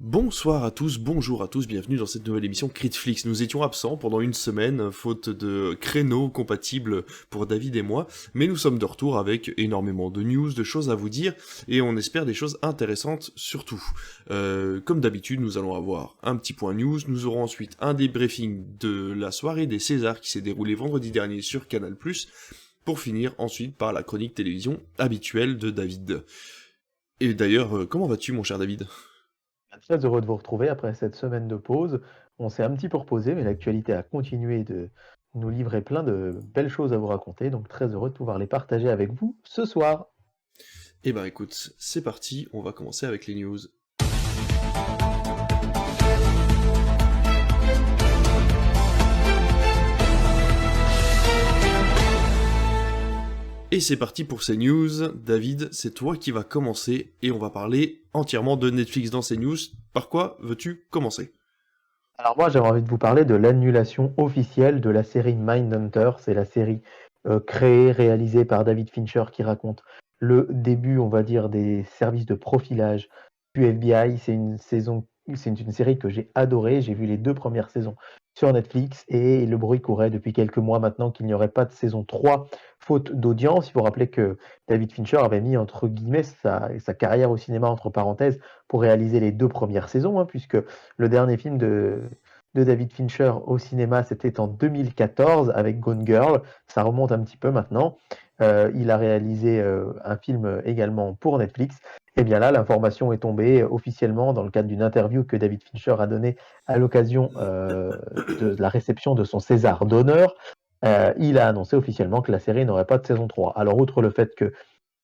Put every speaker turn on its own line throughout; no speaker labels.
Bonsoir à tous, bonjour à tous, bienvenue dans cette nouvelle émission Critflix. Nous étions absents pendant une semaine, faute de créneaux compatibles pour David et moi, mais nous sommes de retour avec énormément de news, de choses à vous dire, et on espère des choses intéressantes surtout. Comme d'habitude, nous allons avoir un petit point news, nous aurons ensuite un débriefing de la soirée des Césars qui s'est déroulée vendredi dernier sur Canal+, pour finir ensuite par la chronique télévision habituelle de David. Et d'ailleurs, comment vas-tu mon cher David ?
Très heureux de vous retrouver après cette semaine de pause. On s'est un petit peu reposé, mais l'actualité a continué de nous livrer plein de belles choses à vous raconter, donc très heureux de pouvoir les partager avec vous ce soir.
Eh ben écoute, c'est parti, on va commencer avec les news. Et c'est parti pour ces news. David, c'est toi qui vas commencer et on va parler entièrement de Netflix dans ces news. Par quoi veux-tu commencer ?
Alors moi, j'avais envie de vous parler de l'annulation officielle de la série Mindhunter. C'est la série créée, réalisée par David Fincher qui raconte le début, on va dire, des services de profilage du FBI. C'est une série que j'ai adorée. J'ai vu les 2 premières saisons sur Netflix et le bruit courait depuis quelques mois maintenant qu'il n'y aurait pas de saison 3 faute d'audience. Il faut rappeler que David Fincher avait mis entre guillemets sa carrière au cinéma entre parenthèses pour réaliser les 2 premières saisons, hein, puisque le dernier film de David Fincher au cinéma, c'était en 2014 avec Gone Girl. Ça remonte un petit peu maintenant. Il a réalisé un film également pour Netflix. Et bien là, l'information est tombée officiellement dans le cadre d'une interview que David Fincher a donnée à l'occasion de la réception de son César d'honneur. Il a annoncé officiellement que la série n'aurait pas de saison 3. Alors, outre le fait que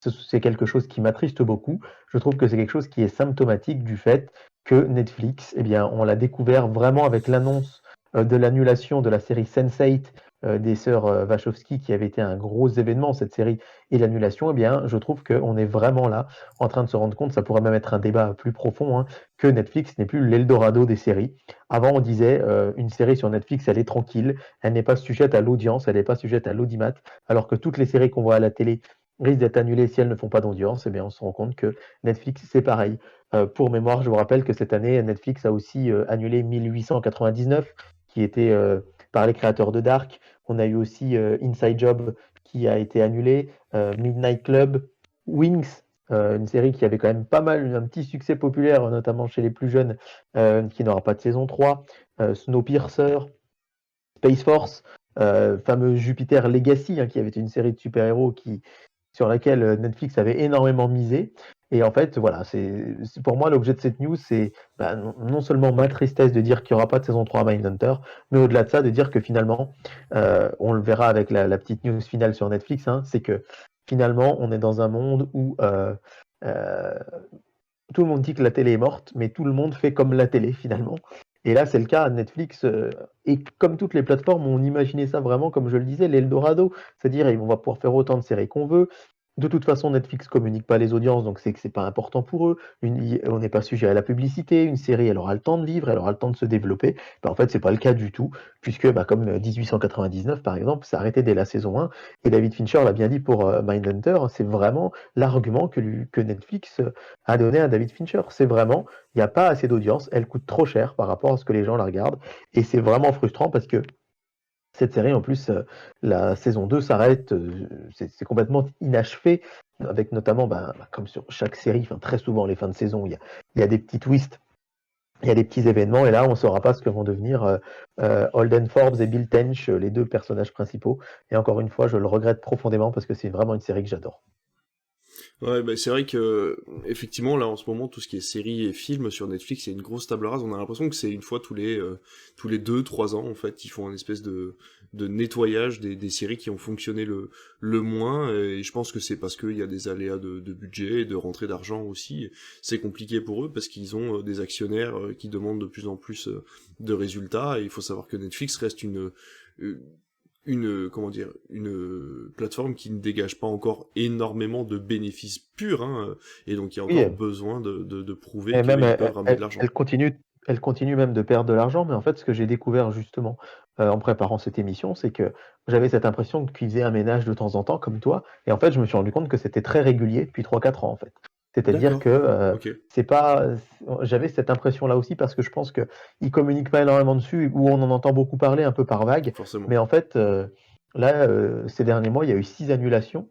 c'est quelque chose qui m'attriste beaucoup, je trouve que c'est quelque chose qui est symptomatique du fait que Netflix, eh bien, on l'a découvert vraiment avec l'annonce de l'annulation de la série Sense8 des sœurs Wachowski, qui avait été un gros événement, cette série, et l'annulation, eh bien, je trouve qu'on est vraiment là en train de se rendre compte, ça pourrait même être un débat plus profond, hein, que Netflix n'est plus l'Eldorado des séries. Avant, on disait une série sur Netflix, elle est tranquille, elle n'est pas sujette à l'audience, elle n'est pas sujette à l'audimat, alors que toutes les séries qu'on voit à la télé risquent d'être annulées si elles ne font pas d'audience. Eh bien, on se rend compte que Netflix, c'est pareil. Pour mémoire, je vous rappelle que cette année, Netflix a aussi annulé 1899, qui était par les créateurs de Dark. On a eu aussi Inside Job qui a été annulé, Midnight Club, Wings, une série qui avait quand même pas mal, un petit succès populaire, notamment chez les plus jeunes, qui n'aura pas de saison 3, Snowpiercer, Space Force, fameux Jupiter Legacy, hein, qui avait été une série de super-héros sur laquelle Netflix avait énormément misé. Et en fait, voilà, c'est pour moi l'objet de cette news, c'est non seulement ma tristesse de dire qu'il n'y aura pas de saison 3 à Mindhunter, mais au-delà de ça, de dire que finalement, on le verra avec la petite news finale sur Netflix, hein, c'est que finalement, on est dans un monde où euh, tout le monde dit que la télé est morte, mais tout le monde fait comme la télé finalement. Et là, c'est le cas. Netflix, et comme toutes les plateformes, on imaginait ça vraiment, comme je le disais, l'Eldorado. C'est-à-dire, on va pouvoir faire autant de séries qu'on veut. De toute façon, Netflix communique pas les audiences, donc c'est que c'est pas important pour eux. On n'est pas sujet à la publicité. Une série, elle aura le temps de vivre, elle aura le temps de se développer. En fait, c'est pas le cas du tout, puisque comme 1899, par exemple, c'est arrêté dès la saison 1. Et David Fincher l'a bien dit pour Mindhunter, c'est vraiment l'argument que Netflix a donné à David Fincher. C'est vraiment, il n'y a pas assez d'audience, elle coûte trop cher par rapport à ce que les gens la regardent. Et c'est vraiment frustrant parce que cette série, en plus, la saison 2 s'arrête, c'est complètement inachevé, avec notamment, comme sur chaque série, très souvent les fins de saison, il y a des petits twists, il y a des petits événements, et là, on ne saura pas ce que vont devenir Holden Forbes et Bill Tench, les 2 personnages principaux. Et encore une fois, je le regrette profondément parce que c'est vraiment une série que j'adore.
Ouais, bah c'est vrai que effectivement là en ce moment tout ce qui est séries et films sur Netflix, il y a une grosse table rase. On a l'impression que c'est une fois tous les 2-3 ans en fait, ils font un espèce de nettoyage des séries qui ont fonctionné le moins. Et je pense que c'est parce qu'il y a des aléas de budget et de rentrée d'argent aussi. C'est compliqué pour eux parce qu'ils ont des actionnaires qui demandent de plus en plus de résultats. Et il faut savoir que Netflix reste une plateforme qui ne dégage pas encore énormément de bénéfices purs, hein, et donc il y a
Oui,
encore besoin de prouver
et même
qu'ils peuvent ramener de l'argent.
elle continue même de perdre de l'argent, mais en fait, ce que j'ai découvert justement en préparant cette émission, c'est que j'avais cette impression qu'ils faisaient un ménage de temps en temps, comme toi, et en fait, je me suis rendu compte que c'était très régulier depuis 3-4 ans, en fait. C'est-à-dire
D'accord,
que
ok.
c'est pas, j'avais cette impression-là aussi parce que je pense qu'ils communiquent pas énormément dessus, où on en entend beaucoup parler un peu par vague.
forcément.
Mais en fait, là, ces derniers mois, il y a eu 6 annulations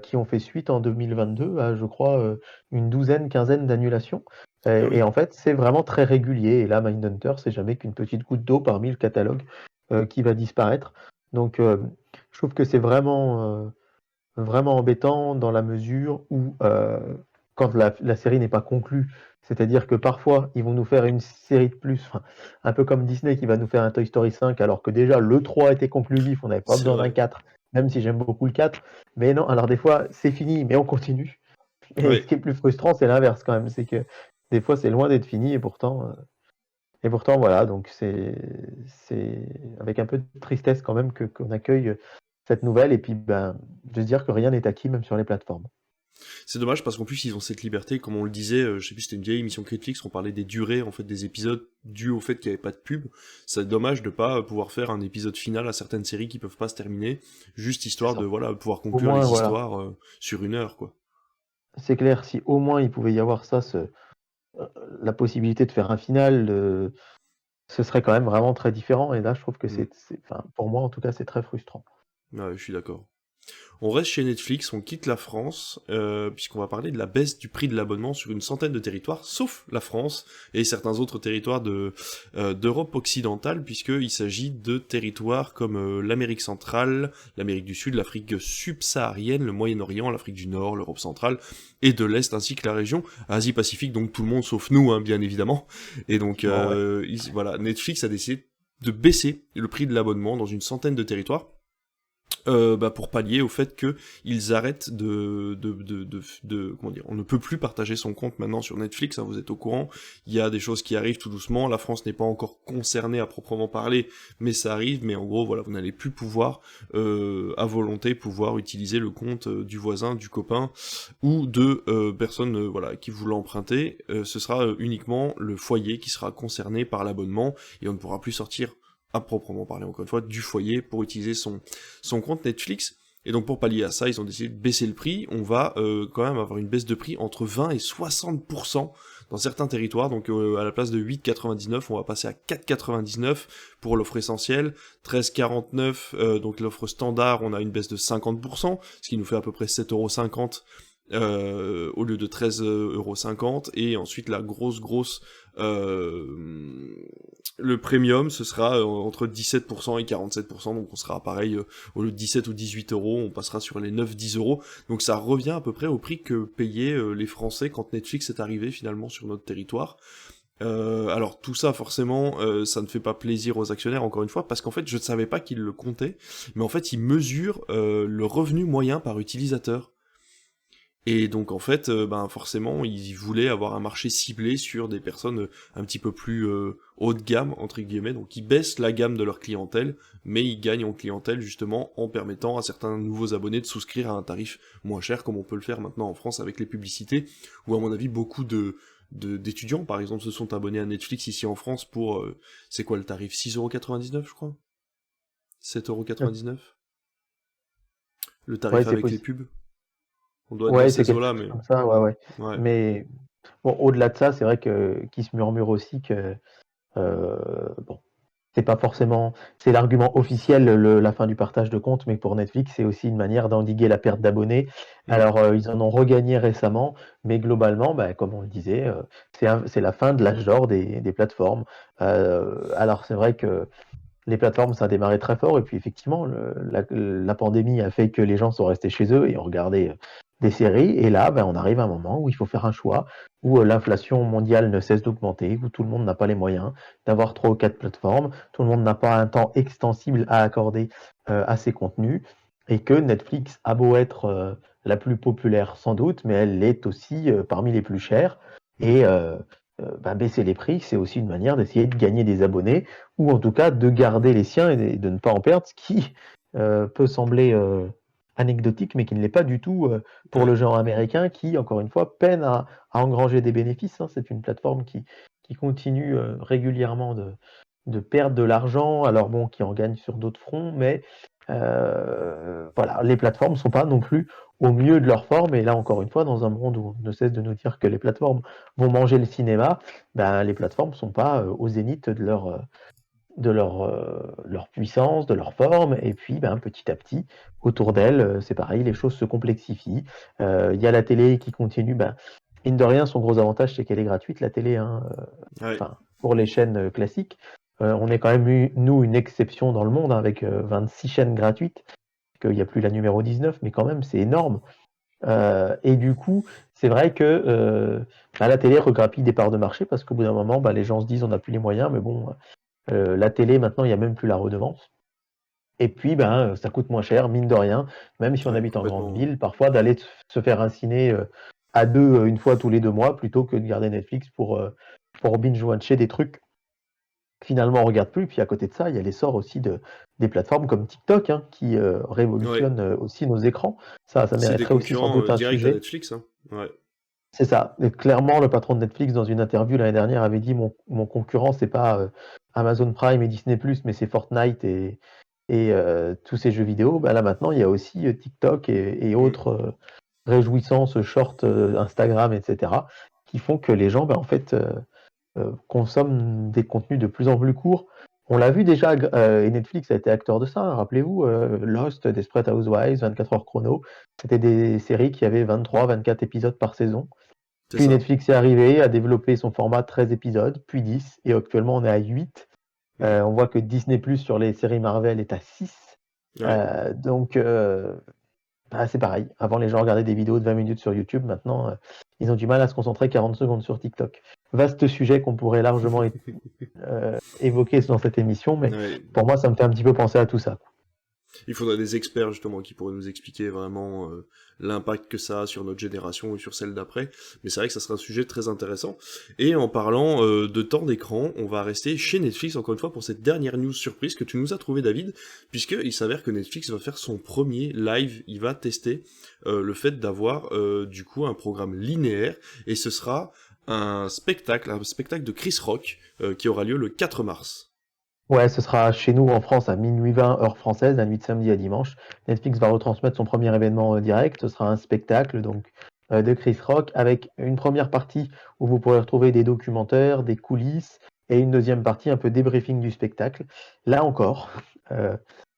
qui ont fait suite en 2022 à, je crois, une douzaine, quinzaine d'annulations.
Ah
Et
oui.
en fait, c'est vraiment très régulier. Et là, Mindhunter, c'est jamais qu'une petite goutte d'eau parmi le catalogue qui va disparaître. Donc, je trouve que c'est vraiment embêtant dans la mesure où, quand la série n'est pas conclue, c'est-à-dire que parfois, ils vont nous faire une série de plus, enfin, un peu comme Disney qui va nous faire un Toy Story 5, alors que déjà le 3 était conclusif, on n'avait pas
C'est
besoin d'un
vrai.
4, même si j'aime beaucoup le 4. Mais non, alors des fois, c'est fini, mais on continue. Et ce
Ouais.
qui est plus frustrant, c'est l'inverse quand même, c'est que des fois, c'est loin d'être fini, et pourtant, voilà, donc c'est avec un peu de tristesse quand même qu'on accueille cette nouvelle, et puis ben, de se dire que rien n'est acquis, même sur les plateformes.
C'est dommage parce qu'en plus ils ont cette liberté, comme on le disait, je sais plus, c'était une vieille émission Critflix, on parlait des durées en fait des épisodes dû au fait qu'il n'y avait pas de pub. C'est dommage de pas pouvoir faire un épisode final à certaines séries qui peuvent pas se terminer, juste
C'est
histoire de
ça.
voilà pouvoir
Au
conclure
moins,
les
voilà,
histoires sur 1 heure quoi.
c'est clair, si au moins il pouvait y avoir ça, la possibilité de faire un final, ce serait quand même vraiment très différent. Et là, je trouve que
Mm.
enfin, pour moi en tout cas, c'est très frustrant.
Ouais, je suis d'accord. On reste chez Netflix, on quitte la France, puisqu'on va parler de la baisse du prix de l'abonnement sur une centaine de territoires, sauf la France et certains autres territoires d'Europe occidentale, puisqu'il s'agit de territoires comme l'Amérique centrale, l'Amérique du Sud, l'Afrique subsaharienne, le Moyen-Orient, l'Afrique du Nord, l'Europe centrale et de l'Est, ainsi que la région Asie-Pacifique, donc tout le monde sauf nous, hein, bien évidemment. Et donc
Bon, ouais.
voilà, Netflix a décidé de baisser le prix de l'abonnement dans une centaine de territoires. Pour pallier au fait que ils arrêtent comment dire, on ne peut plus partager son compte maintenant sur Netflix, hein, vous êtes au courant, il y a des choses qui arrivent tout doucement, la France n'est pas encore concernée à proprement parler, mais ça arrive, mais en gros, voilà, vous n'allez plus pouvoir, à volonté, pouvoir utiliser le compte du voisin, du copain, ou de personnes, voilà, qui vous l'empruntez, ce sera uniquement le foyer qui sera concerné par l'abonnement, et on ne pourra plus sortir à proprement parler, encore une fois, du foyer pour utiliser son compte Netflix. Et donc pour pallier à ça, ils ont décidé de baisser le prix. On va quand même avoir une baisse de prix entre 20 et 60% dans certains territoires. Donc à la place de 8,99, on va passer à 4,99 pour l'offre essentielle. 13,49, donc l'offre standard, on a une baisse de 50%, ce qui nous fait à peu près 7,50 au lieu de 13,50 €. Et ensuite la grosse le premium, ce sera entre 17% et 47%, donc on sera pareil, au lieu de 17 ou 18 euros, on passera sur les 9-10 euros, donc ça revient à peu près au prix que payaient les Français quand Netflix est arrivé finalement sur notre territoire. Alors tout ça forcément, ça ne fait pas plaisir aux actionnaires encore une fois, parce qu'en fait je ne savais pas qu'ils le comptaient, mais en fait ils mesurent le revenu moyen par utilisateur. Et donc en fait, forcément, ils voulaient avoir un marché ciblé sur des personnes un petit peu plus haut de gamme, entre guillemets, donc ils baissent la gamme de leur clientèle, mais ils gagnent en clientèle justement en permettant à certains nouveaux abonnés de souscrire à un tarif moins cher, comme on peut le faire maintenant en France avec les publicités, où à mon avis beaucoup d'étudiants par exemple se sont abonnés à Netflix ici en France pour, c'est quoi le tarif, 6,99 € je crois,
Euh,
7,99 € le
Ouais,
tarif
c'est
avec les
possible.
pubs, on doit être dans
Ouais, c'est
ces
quelque
eaux-là,
chose
mais
comme ça, ouais, ouais.
ouais.
Mais bon, au-delà de ça, c'est vrai qu'il se murmure aussi que, bon, c'est pas forcément, c'est l'argument officiel, la fin du partage de compte, mais pour Netflix, c'est aussi une manière d'endiguer la perte d'abonnés.
Mm.
Alors, ils en ont regagné récemment, mais globalement, bah, comme on le disait, c'est la fin de l'âge d'or des plateformes. Alors, c'est vrai que les plateformes, ça a démarré très fort, et puis effectivement, la pandémie a fait que les gens sont restés chez eux et ont regardé des séries. Et là, ben, on arrive à un moment où il faut faire un choix, où l'inflation mondiale ne cesse d'augmenter, où tout le monde n'a pas les moyens d'avoir 3 ou 4 plateformes, tout le monde n'a pas un temps extensible à accorder à ses contenus, et que Netflix a beau être la plus populaire sans doute, mais elle est aussi parmi les plus chères.
Mm.
Et ben, baisser les prix, c'est aussi une manière d'essayer de gagner des abonnés, ou en tout cas de garder les siens et de ne pas en perdre, ce qui peut sembler anecdotique, mais qui ne l'est pas du tout pour
Ouais.
le genre américain qui, encore une fois, peine à engranger des bénéfices, hein. C'est une plateforme qui continue régulièrement de perdre de l'argent, alors bon, qui en gagne sur d'autres fronts, mais Voilà, les plateformes sont pas non plus au mieux de leur forme. Et là, encore une fois, dans un monde où on ne cesse de nous dire que les plateformes vont manger le cinéma, ben, les plateformes sont pas au zénith de leur puissance, de leur forme. Et puis, ben, petit à petit, autour d'elles, c'est pareil, les choses se complexifient. Il y a la télé qui continue. Ben, mine de rien, son gros avantage, c'est qu'elle est gratuite, la télé, hein,
Ouais.
pour les chaînes classiques. On est quand même, nous, une exception dans le monde, hein, avec 26 chaînes gratuites, qu'il n'y a plus la numéro 19, mais quand même, c'est énorme. Et du coup, c'est vrai que la télé regrappille des parts de marché, parce qu'au bout d'un moment, les gens se disent on n'a plus les moyens, mais bon, la télé, maintenant, il n'y a même plus la redevance. Et puis, ça coûte moins cher, mine de rien, même si on
Ouais,
habite en grande
complètement.
ville, parfois d'aller se faire un ciné à deux une fois tous les 2 mois, plutôt que de garder Netflix pour binge-watcher des trucs que finalement on regarde plus. Puis à côté de ça, il y a l'essor aussi des plateformes comme TikTok, hein, qui
Ouais.
révolutionnent aussi nos écrans. Ça
C'est des
mériterait aussi sans
concurrents
doute un
directs à
sujet.
Netflix, hein. Ouais.
C'est ça. Et clairement, le patron de Netflix, dans une interview l'année dernière, avait dit mon concurrent, c'est pas Amazon Prime et Disney+, mais c'est Fortnite et tous ces jeux vidéo. Là maintenant, il y a aussi TikTok et
Mm.
autres réjouissances, shorts, Instagram, etc., qui font que les gens, en fait, consomment des contenus de plus en plus courts. On l'a vu déjà, et Netflix a été acteur de ça, hein. Rappelez-vous, Lost, Desperate Housewives, 24 heures chrono, c'était des séries qui avaient 23-24 épisodes par saison.
C'est
Puis
ça.
Netflix est arrivé, a développé son format 13 épisodes, puis 10, et actuellement on est à 8.
Mm.
On voit que Disney Plus sur les séries Marvel est à 6.
Ouais.
Donc c'est pareil. Avant, les gens regardaient des vidéos de 20 minutes sur YouTube. Maintenant, ils ont du mal à se concentrer 40 secondes sur TikTok. Vaste sujet qu'on pourrait largement évoquer dans cette émission, mais
Ouais.
pour moi, ça me fait un petit peu penser à tout ça.
Il faudrait des experts justement qui pourraient nous expliquer vraiment l'impact que ça a sur notre génération et sur celle d'après. Mais c'est vrai que ça sera un sujet très intéressant. Et en parlant de temps d'écran, on va rester chez Netflix encore une fois pour cette dernière news surprise que tu nous as trouvé, David, puisqu'il s'avère que Netflix va faire son premier live. Il va tester le fait d'avoir du coup un programme linéaire, et ce sera un spectacle de Chris Rock qui aura lieu le 4 mars.
Ouais, ce sera chez nous en France à minuit 20 heure française, la nuit de samedi à dimanche. Netflix va retransmettre son premier événement direct. Ce sera un spectacle donc de Chris Rock avec une première partie où vous pourrez retrouver des documentaires, des coulisses et une deuxième partie un peu débriefing du spectacle. Là encore,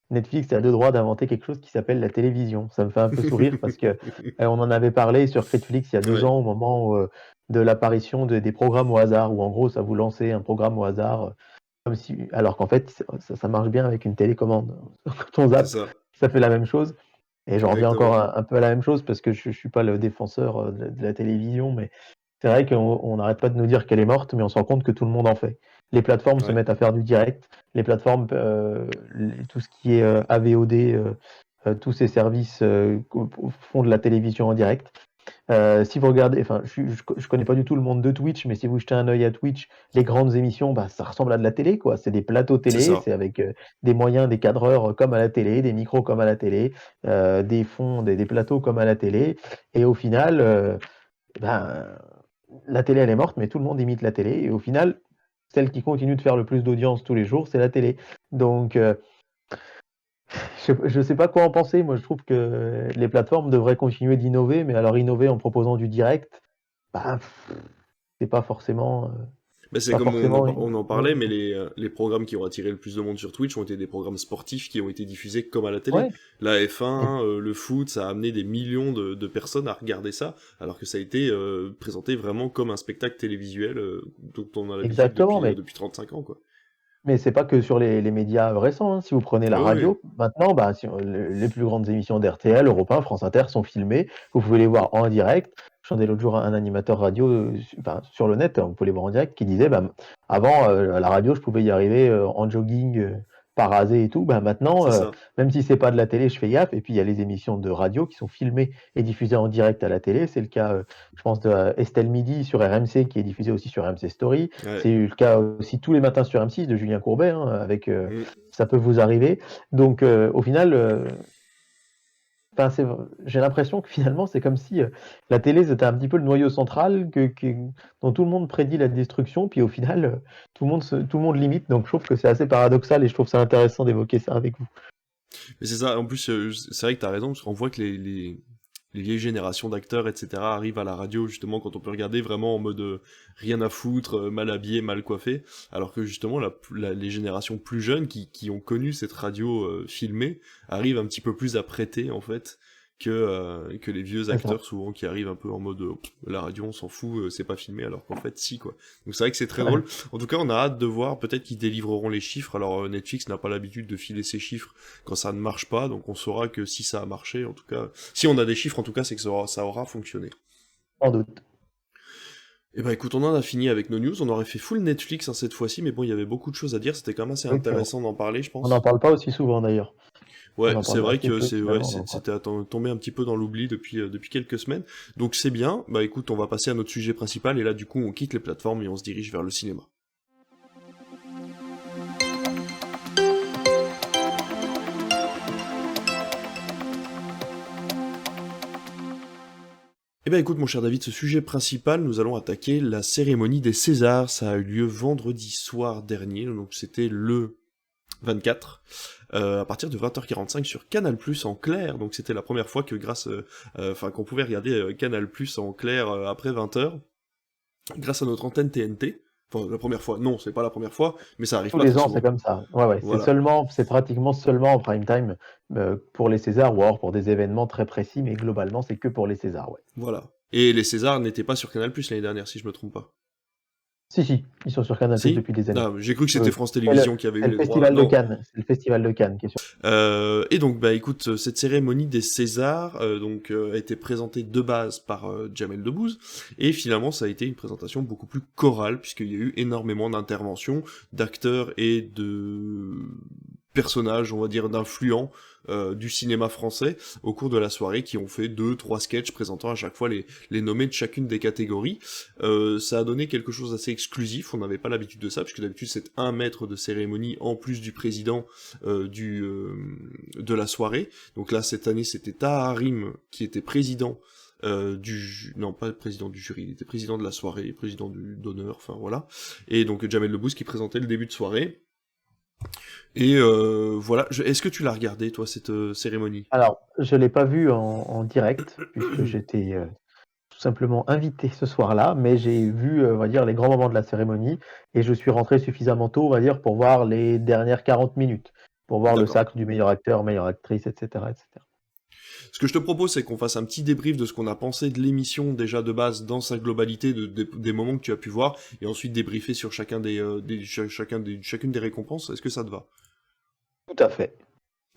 Netflix a le droit d'inventer quelque chose qui s'appelle la télévision. Ça me fait un peu sourire parce que on en avait parlé sur Netflix il y a 2 ans
Ouais,
au moment de l'apparition des programmes au hasard, où en gros ça vous lançait un programme au hasard comme si, alors qu'en fait, ça marche bien avec une télécommande. Quand on
c'est
zappe,
ça,
ça fait la même chose. Et j'en reviens encore
exactement.
un peu à la même chose parce que je suis pas le défenseur de la télévision, mais c'est vrai qu'on n'arrête pas de nous dire qu'elle est morte, mais on se rend compte que tout le monde en fait. Les plateformes se
Ouais.
mettent à faire du direct, les plateformes, tout ce qui est AVOD, tous ces services font de la télévision en direct. Si vous regardez, enfin, je connais pas du tout le monde de Twitch, mais si vous jetez un œil à Twitch, les grandes émissions, ça ressemble à de la télé, quoi. C'est des plateaux
C'est
télé,
ça.
c'est avec des moyens, des cadreurs comme à la télé, des micros comme à la télé, des fonds, des plateaux comme à la télé. Et au final, ben, la télé, elle est morte, mais tout le monde imite la télé. Et au final, celle qui continue de faire le plus d'audience tous les jours, c'est la télé. Donc, je sais pas quoi en penser. Moi, je trouve que les plateformes devraient continuer d'innover, mais alors innover en proposant du direct, bah, c'est pas forcément,
Bah, c'est
pas
comme
forcément
on en parlait, mais
innovant.
les programmes qui ont attiré le plus de monde sur Twitch ont été des programmes sportifs qui ont été diffusés comme à la télé.
Ouais,
La
et
F1, le foot, ça a amené des millions de personnes à regarder ça, alors que ça a été présenté vraiment comme un spectacle télévisuel dont on a l'habitude
exactement,
depuis 35 ans, quoi.
mais c'est pas que sur les médias récents, hein. Si vous prenez la
Oui, oui,
radio, maintenant, si les plus grandes émissions d'RTL, Europe 1, France Inter sont filmées. Vous pouvez les voir en direct. J'entendais l'autre jour un animateur radio, sur le net, on peut les voir en direct, qui disait, avant, à la radio, je pouvais y arriver en jogging, pas rasé et tout. Maintenant,
c'est ça.
même si c'est pas de la télé, je fais gaffe. Et puis il y a les émissions de radio qui sont filmées et diffusées en direct à la télé. C'est le cas, je pense, de Estelle Midi sur RMC, qui est diffusée aussi sur RMC Story.
Ouais.
C'est le cas aussi tous les matins sur M6 de Julien Courbet, hein, avec
Mm.
ça peut vous arriver. Donc au final, j'ai l'impression que finalement c'est comme si la télé c'était un petit peu le noyau central dont tout le monde prédit la destruction, puis au final tout le monde limite. Donc je trouve que c'est assez paradoxal et je trouve ça intéressant d'évoquer ça avec vous.
Mais c'est ça, en plus, c'est vrai que t'as raison, parce qu'on voit que les vieilles générations d'acteurs, etc., arrivent à la radio, justement, quand on peut regarder vraiment en mode rien à foutre, mal habillé, mal coiffé, alors que justement, les générations plus jeunes, qui ont connu cette radio filmée, arrivent un petit peu plus à prêter, en fait, que les vieux
C'est ça.
acteurs, souvent, qui arrivent un peu en mode la radio, on s'en fout, c'est pas filmé, alors qu'en fait, si, quoi. Donc c'est vrai que c'est très
Ouais.
drôle. En tout cas, on a hâte de voir, peut-être qu'ils délivreront les chiffres, alors Netflix n'a pas l'habitude de filer ses chiffres quand ça ne marche pas, donc on saura que si ça a marché, en tout cas, si on a des chiffres, en tout cas, c'est que ça aura fonctionné.
Sans doute.
Eh ben écoute, on en a fini avec nos news, on aurait fait full Netflix hein, cette fois-ci, mais bon, il y avait beaucoup de choses à dire, c'était quand même assez
Oui, c'est vrai.
intéressant d'en parler, je
On n'en
pense.
parle pas aussi souvent d'ailleurs. On
Ouais,
en
c'est
parle
vrai
assez
que
peu
ouais,
finalement. Donc, ouais.
c'était tombé un petit peu dans l'oubli depuis quelques semaines, donc c'est bien. Bah écoute, on va passer à notre sujet principal, et là du coup, on quitte les plateformes et on se dirige vers le cinéma. Eh ben écoute mon cher David, ce sujet principal, nous allons attaquer la cérémonie des Césars. Ça a eu lieu vendredi soir dernier, donc c'était le 24, à partir de 20h45 sur Canal+ en clair. Donc c'était la première fois que qu'on pouvait regarder Canal+ en clair après 20h, grâce à notre antenne TNT. Enfin la première fois, non, c'est pas la première fois, mais ça arrive
Tous
pas
les
très
ans, c'est
souvent.
comme ça. Ouais, ouais,
Voilà.
c'est pratiquement seulement en prime time pour les Césars ou alors pour des événements très précis, mais globalement, c'est que pour les Césars, ouais.
Voilà. Et les Césars n'étaient pas sur Canal+ l'année dernière, si je me trompe pas.
Si, si, ils sont sur Canal+
Si?
depuis des années.
Ah, j'ai cru que
Oui,
c'était
oui.
France
C'est le,
Télévisions qui avait eu
c'est le
les droits.
festival de
Non.
Cannes. C'est le festival de Cannes qui est sur.
Et donc, bah écoute, cette cérémonie des Césars a été présentée de base par Jamel Debbouze, et finalement ça a été une présentation beaucoup plus chorale, puisqu'il y a eu énormément d'interventions, d'acteurs et de personnages, on va dire, d'influents du cinéma français au cours de la soirée, qui ont fait 2-3 sketchs présentant à chaque fois les nommés de chacune des catégories. Ça a donné quelque chose d'assez exclusif, on n'avait pas l'habitude de ça, puisque d'habitude c'est un maître de cérémonie en plus du président de la soirée. Donc là, cette année, c'était Taha Harim qui était président non pas président du jury, il était président de la soirée, président d'honneur, enfin voilà. Et donc Jamel Debbouze qui présentait le début de soirée. Et voilà, est-ce que tu l'as regardé, toi, cette cérémonie?
Alors, je l'ai pas vu en direct, puisque j'étais tout simplement invité ce soir-là, mais j'ai vu, on va dire, les grands moments de la cérémonie, et je suis rentré suffisamment tôt, on va dire, pour voir les dernières 40 minutes, pour voir le
D'accord.
sacre du meilleur acteur, meilleure actrice, etc., etc.
Ce que je te propose, c'est qu'on fasse un petit débrief de ce qu'on a pensé de l'émission déjà de base dans sa globalité, des moments que tu as pu voir, et ensuite débriefer sur chacune des récompenses. Est-ce que ça te va?
Tout à fait.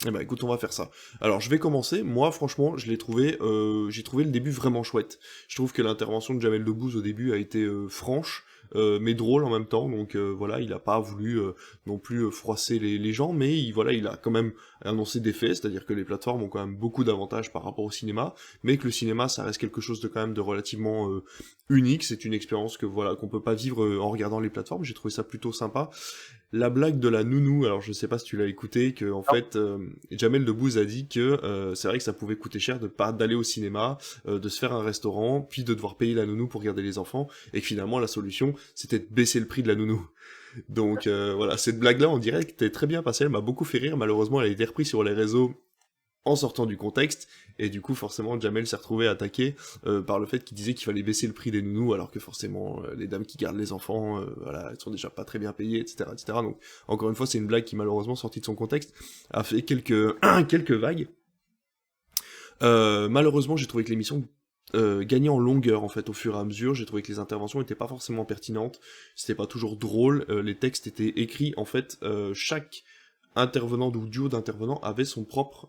Eh ben écoute, on va faire ça. Alors je vais commencer. Moi, franchement, j'ai trouvé le début vraiment chouette. Je trouve que l'intervention de Jamel Debbouze au début a été franche, mais drôle en même temps. Donc voilà, il a pas voulu non plus froisser les gens, mais voilà, il a quand même annoncé des faits, c'est-à-dire que les plateformes ont quand même beaucoup d'avantages par rapport au cinéma, mais que le cinéma, ça reste quelque chose de quand même de relativement unique. C'est une expérience que voilà qu'on peut pas vivre en regardant les plateformes. J'ai trouvé ça plutôt sympa. La blague de la nounou, alors je sais pas si tu l'as écouté, que en
Non,
fait Jamel Debbouze a dit que c'est vrai que ça pouvait coûter cher d'aller au cinéma, de se faire un restaurant, puis de devoir payer la nounou pour garder les enfants, et que finalement la solution c'était de baisser le prix de la nounou. Donc voilà, cette blague-là en direct était très bien passée, elle m'a beaucoup fait rire, malheureusement elle a été reprise sur les réseaux en sortant du contexte, et du coup forcément Jamel s'est retrouvé attaqué par le fait qu'il disait qu'il fallait baisser le prix des nounous, alors que forcément les dames qui gardent les enfants, voilà, elles sont déjà pas très bien payées, etc., etc. Donc encore une fois c'est une blague qui malheureusement sortie de son contexte a fait quelques vagues. Malheureusement j'ai trouvé que l'émission gagnait en longueur en fait au fur et à mesure. J'ai trouvé que les interventions étaient pas forcément pertinentes, c'était pas toujours drôle, les textes étaient écrits en fait, chaque intervenant ou duo d'intervenants avait son propre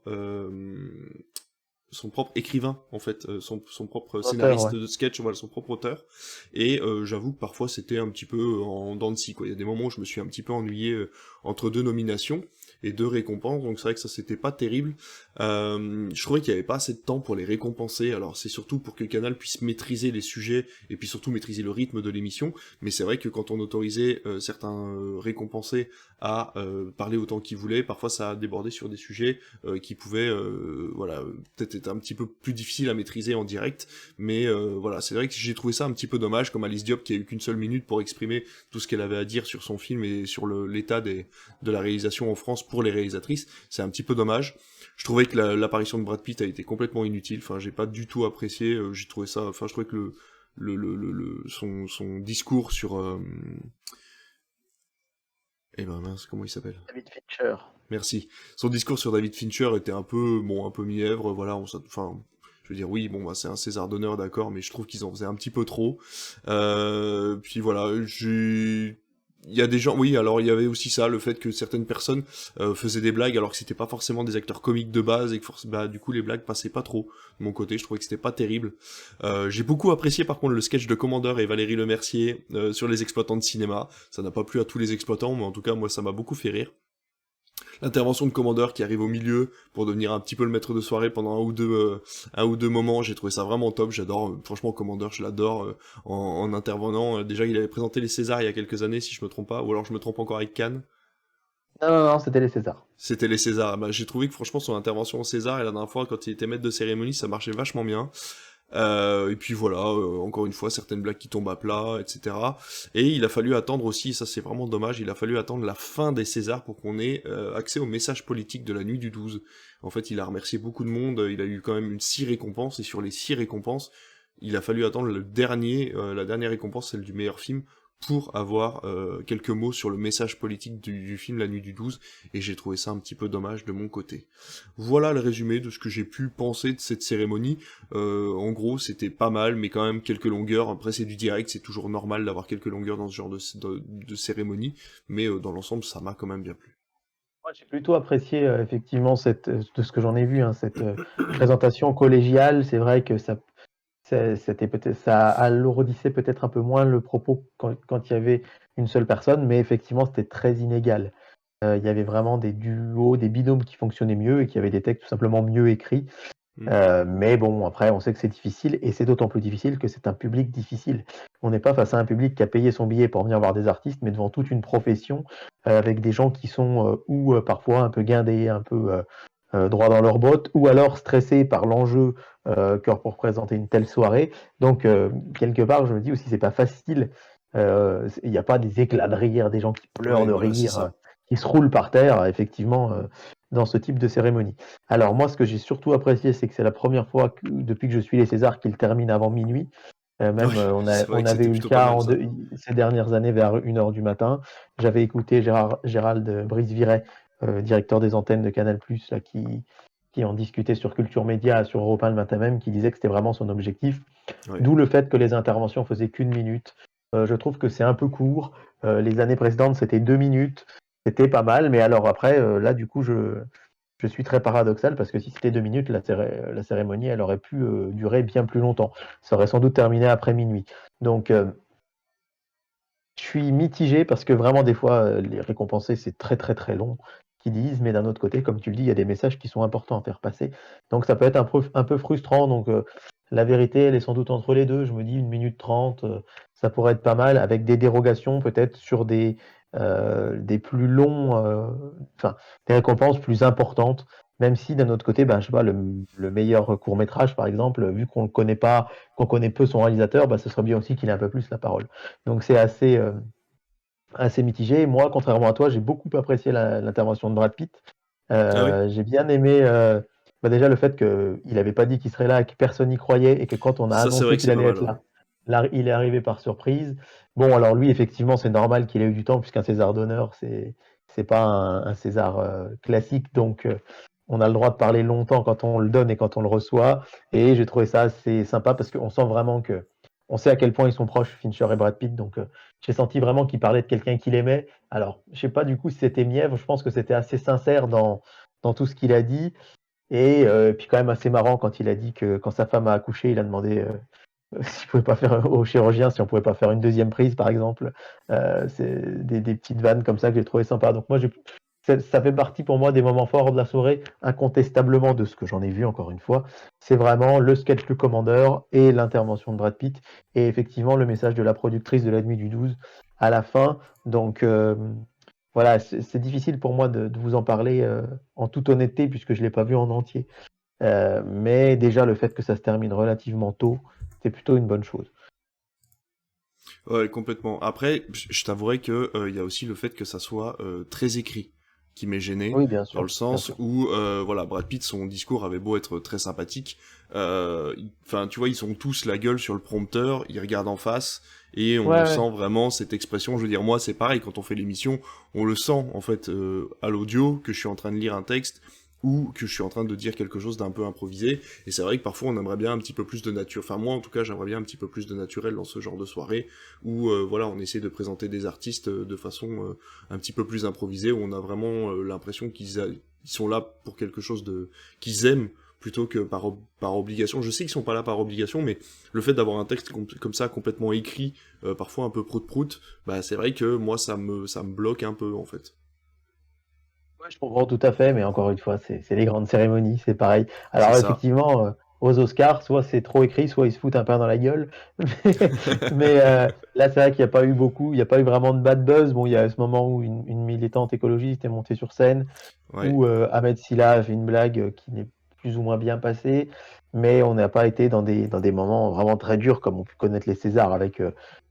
écrivain en fait, son propre
auteur, ouais.
scénariste de sketch, voilà, son propre auteur. Et j'avoue que parfois c'était un petit peu en dents de scie, quoi. Il y a des moments où je me suis un petit peu ennuyé entre deux nominations et deux récompenses, donc c'est vrai que ça c'était pas terrible. Je trouvais qu'il y avait pas assez de temps pour les récompenser. Alors c'est surtout pour que Canal puisse maîtriser les sujets et puis surtout maîtriser le rythme de l'émission, mais c'est vrai que quand on autorisait certains récompensés à parler autant qu'ils voulaient, parfois ça a débordé sur des sujets qui pouvaient voilà, peut-être être un petit peu plus difficile à maîtriser en direct, mais voilà, c'est vrai que j'ai trouvé ça un petit peu dommage, comme Alice Diop qui a eu qu'une seule minute pour exprimer tout ce qu'elle avait à dire sur son film et sur l'état de la réalisation en France pour les réalisatrices, c'est un petit peu dommage. Je trouvais que l'apparition de Brad Pitt a été complètement inutile. Enfin, j'ai pas du tout apprécié. J'ai trouvé ça. Enfin, je trouvais que son discours sur. Eh ben mince, comment il s'appelle?
David Fincher.
Merci. Son discours sur David Fincher était un peu mièvre. Voilà, enfin. Je veux dire, oui, bon, bah, c'est un César d'honneur, d'accord, mais je trouve qu'ils en faisaient un petit peu trop. Puis voilà, il y a des gens, oui, alors il y avait aussi ça, le fait que certaines personnes faisaient des blagues alors que c'était pas forcément des acteurs comiques de base et que bah, du coup les blagues passaient pas trop de mon côté, je trouvais que c'était pas terrible. J'ai beaucoup apprécié par contre le sketch de Commandeur et Valérie Lemercier sur les exploitants de cinéma. Ça n'a pas plu à tous les exploitants, mais en tout cas moi ça m'a beaucoup fait rire. L'intervention de Commander qui arrive au milieu pour devenir un petit peu le maître de soirée pendant un ou deux moments, j'ai trouvé ça vraiment top, j'adore, franchement Commander, je l'adore en intervenant. Déjà il avait présenté les Césars il y a quelques années si je me trompe pas, ou alors je me trompe encore avec Cannes.
Non, c'était les Césars.
C'était les Césars. Bah, j'ai trouvé que franchement son intervention au César et la dernière fois quand il était maître de cérémonie, ça marchait vachement bien. Et puis voilà, encore une fois, certaines blagues qui tombent à plat, etc. Et il a fallu attendre aussi, ça c'est vraiment dommage, il a fallu attendre la fin des Césars pour qu'on ait accès au message politique de la nuit du 12. En fait, il a remercié beaucoup de monde, il a eu quand même 6 récompenses, et sur les 6 récompenses, il a fallu attendre la dernière récompense, celle du meilleur film, pour avoir quelques mots sur le message politique du film La Nuit du 12, et j'ai trouvé ça un petit peu dommage de mon côté. Voilà le résumé de ce que j'ai pu penser de cette cérémonie. En gros, c'était pas mal, mais quand même quelques longueurs. Après, c'est du direct, c'est toujours normal d'avoir quelques longueurs dans ce genre de cérémonie, mais dans l'ensemble, ça m'a quand même bien plu.
Moi, j'ai plutôt apprécié effectivement de ce que j'en ai vu, hein, cette présentation collégiale. C'est vrai que c'était peut-être, ça alourdissait peut-être un peu moins le propos quand il y avait une seule personne, mais effectivement, c'était très inégal. Il y avait vraiment des duos, des binômes qui fonctionnaient mieux et qui avaient des textes tout simplement mieux écrits. Mais bon, après, on sait que c'est difficile et c'est d'autant plus difficile que c'est un public difficile. On n'est pas face à un public qui a payé son billet pour venir voir des artistes, mais devant toute une profession avec des gens qui sont parfois un peu guindés, un peu droit dans leurs bottes, ou alors stressés par l'enjeu que pour présenter une telle soirée. Donc, quelque part, je me dis aussi, c'est pas facile. Il n'y a pas des éclats de rire, des gens qui pleurent
Ouais,
de
voilà, c'est
rire,
ça.
qui se roulent par terre, effectivement, dans ce type de cérémonie. Alors moi, ce que j'ai surtout apprécié, c'est que c'est la première fois depuis que je suis les Césars qu'ils terminent avant minuit. Même
Oui, c'est vrai
on
que
avait
c'était
eu le
plutôt pas
cas
mal ça.
ces dernières années vers 1h du matin. J'avais écouté Gérald Brice-Viret, directeur des antennes de Canal+, là, qui en discutait sur Culture Média, sur Europe 1 le matin même, qui disait que c'était vraiment son objectif.
Ouais.
D'où le fait que les interventions faisaient qu'1 minute. Je trouve que c'est un peu court. Les années précédentes, c'était 2 minutes. C'était pas mal, mais alors après, là, du coup, je suis très paradoxal parce que si c'était 2 minutes, la cérémonie, elle aurait pu durer bien plus longtemps. Ça aurait sans doute terminé après minuit. Donc, je suis mitigé parce que vraiment, des fois, les récompensés, c'est très très très long qu'ils disent, mais d'un autre côté, comme tu le dis, il y a des messages qui sont importants à faire passer. Donc, ça peut être un peu frustrant. Donc, la vérité, elle est sans doute entre les deux. Je me dis 1 minute 30, ça pourrait être pas mal, avec des dérogations peut-être sur des plus longs, enfin, des récompenses plus importantes. Même si d'un autre côté, ben, je sais pas, le meilleur court métrage, par exemple, vu qu'on le connaît pas, qu'on connaît peu son réalisateur, ben, ce serait bien aussi qu'il ait un peu plus la parole. Donc c'est assez mitigé. Moi, contrairement à toi, j'ai beaucoup apprécié l'intervention de Brad Pitt.
Ah oui?
J'ai bien aimé bah déjà le fait qu'il n'avait pas dit qu'il serait là, que personne n'y croyait et que quand on a
Ça, c'est vrai
annoncé
que
qu'il
c'est pas
allait
mal,
être
ouais.
là, là, il est arrivé par surprise. Bon, alors lui, effectivement, c'est normal qu'il ait eu du temps puisqu'un César d'honneur, c'est pas un César classique, donc on a le droit de parler longtemps quand on le donne et quand on le reçoit. Et j'ai trouvé ça assez sympa parce qu'on sent vraiment que on sait à quel point ils sont proches, Fincher et Brad Pitt. Donc j'ai senti vraiment qu'il parlait de quelqu'un qu'il aimait. Alors, je sais pas du coup si c'était mièvre, je pense que c'était assez sincère dans tout ce qu'il a dit. Et puis quand même assez marrant quand il a dit que quand sa femme a accouché, il a demandé s'il pouvait pas faire au chirurgien, si on pouvait pas faire une deuxième prise, par exemple. C'est des petites vannes comme ça que j'ai trouvé sympa. Donc moi, ça fait partie pour moi des moments forts de la soirée, incontestablement de ce que j'en ai vu encore une fois. C'est vraiment le sketch du commandeur et l'intervention de Brad Pitt et effectivement le message de la productrice de La Nuit du 12 à la fin. Donc voilà, c'est difficile pour moi de vous en parler en toute honnêteté puisque je l'ai pas vu en entier. Mais déjà le fait que ça se termine relativement tôt, c'est plutôt une bonne chose.
Ouais, complètement. Après, je t'avouerai que il y a aussi le fait que ça soit très écrit. qui m'ait gêné,
Oui, bien
dans le
sûr, bien
sens
sûr.
où, voilà, Brad Pitt, son discours avait beau être très sympathique, enfin, tu vois, ils sont tous la gueule sur le prompteur, ils regardent en face, et
Ouais,
on
ouais.
sent vraiment cette expression. Je veux dire, moi, c'est pareil, quand on fait l'émission, on le sent, en fait, à l'audio, que je suis en train de lire un texte, ou que je suis en train de dire quelque chose d'un peu improvisé, et c'est vrai que parfois on aimerait bien un petit peu plus de nature, enfin moi en tout cas j'aimerais bien un petit peu plus de naturel dans ce genre de soirée, où voilà, on essaie de présenter des artistes de façon un petit peu plus improvisée, où on a vraiment l'impression ils sont là pour quelque chose de qu'ils aiment, plutôt que par obligation. Je sais qu'ils sont pas là par obligation, mais le fait d'avoir un texte comme ça complètement écrit, parfois un peu prout-prout, bah c'est vrai que moi ça me bloque un peu en fait.
Ouais, je comprends tout à fait, mais encore une fois, c'est les grandes cérémonies, c'est pareil.
C'est
Alors
ça.
effectivement, aux Oscars, soit c'est trop écrit, soit ils se foutent un peu dans la gueule. Mais là, c'est vrai qu'il y a pas eu beaucoup, il y a pas eu vraiment de bad buzz. Bon, il y a ce moment où une militante écologiste est montée sur scène,
Ouais.
où Ahmed Silla a fait une blague, qui n'est plus ou moins bien passée, mais on n'a pas été dans des moments vraiment très durs comme on peut connaître les Césars avec,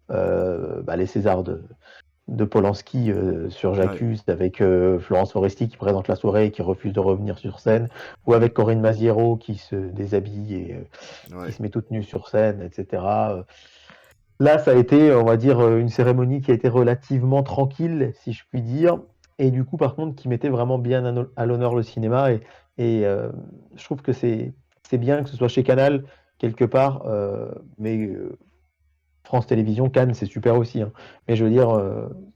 bah, les Césars de Polanski sur
Ouais.
J'accuse, avec Florence Foresti qui présente la soirée et qui refuse de revenir sur scène, ou
Mm.
avec Corinne Maziero qui se déshabille et qui
Ouais.
se met toute nue sur scène, etc. Là, ça a été, on va dire, une cérémonie qui a été relativement tranquille, si je puis dire, et du coup, par contre, qui mettait vraiment bien à l'honneur le cinéma, et je trouve que c'est bien que ce soit chez Canal, quelque part, mais France Télévisions, Cannes, c'est super aussi, hein. Mais je veux dire,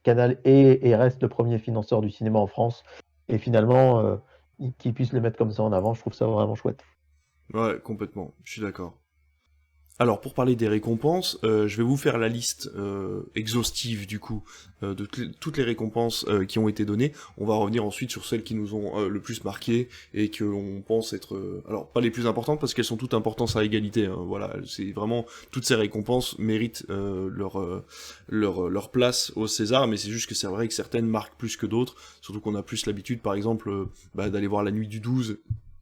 Canal est et reste le premier financeur du cinéma en France. Et finalement, qu'ils puissent le mettre comme ça en avant, je trouve ça vraiment chouette.
Ouais, complètement. Je suis d'accord. Alors, pour parler des récompenses, je vais vous faire la liste exhaustive du coup de toutes les récompenses qui ont été données. On va revenir ensuite sur celles qui nous ont le plus marqué et que l'on pense être, alors pas les plus importantes parce qu'elles sont toutes importantes à égalité, hein, voilà, c'est vraiment toutes ces récompenses méritent leur place au César, mais c'est juste que c'est vrai que certaines marquent plus que d'autres, surtout qu'on a plus l'habitude, par exemple, d'aller voir La Nuit du 12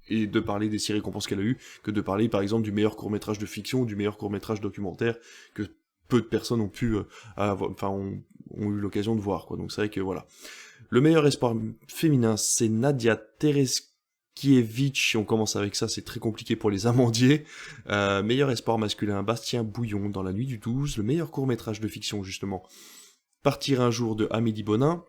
et de parler des 6 récompenses qu'elle a eues, que de parler par exemple du meilleur court-métrage de fiction ou du meilleur court-métrage documentaire que peu de personnes ont pu ont eu l'occasion de voir, quoi. Donc c'est vrai que voilà. Le meilleur espoir féminin, c'est Nadia Tereskievic, on commence avec ça, c'est très compliqué pour les amandiers. Meilleur espoir masculin, Bastien Bouillon dans La Nuit du 12. Le meilleur court-métrage de fiction, justement, Partir un jour de Amélie Bonin.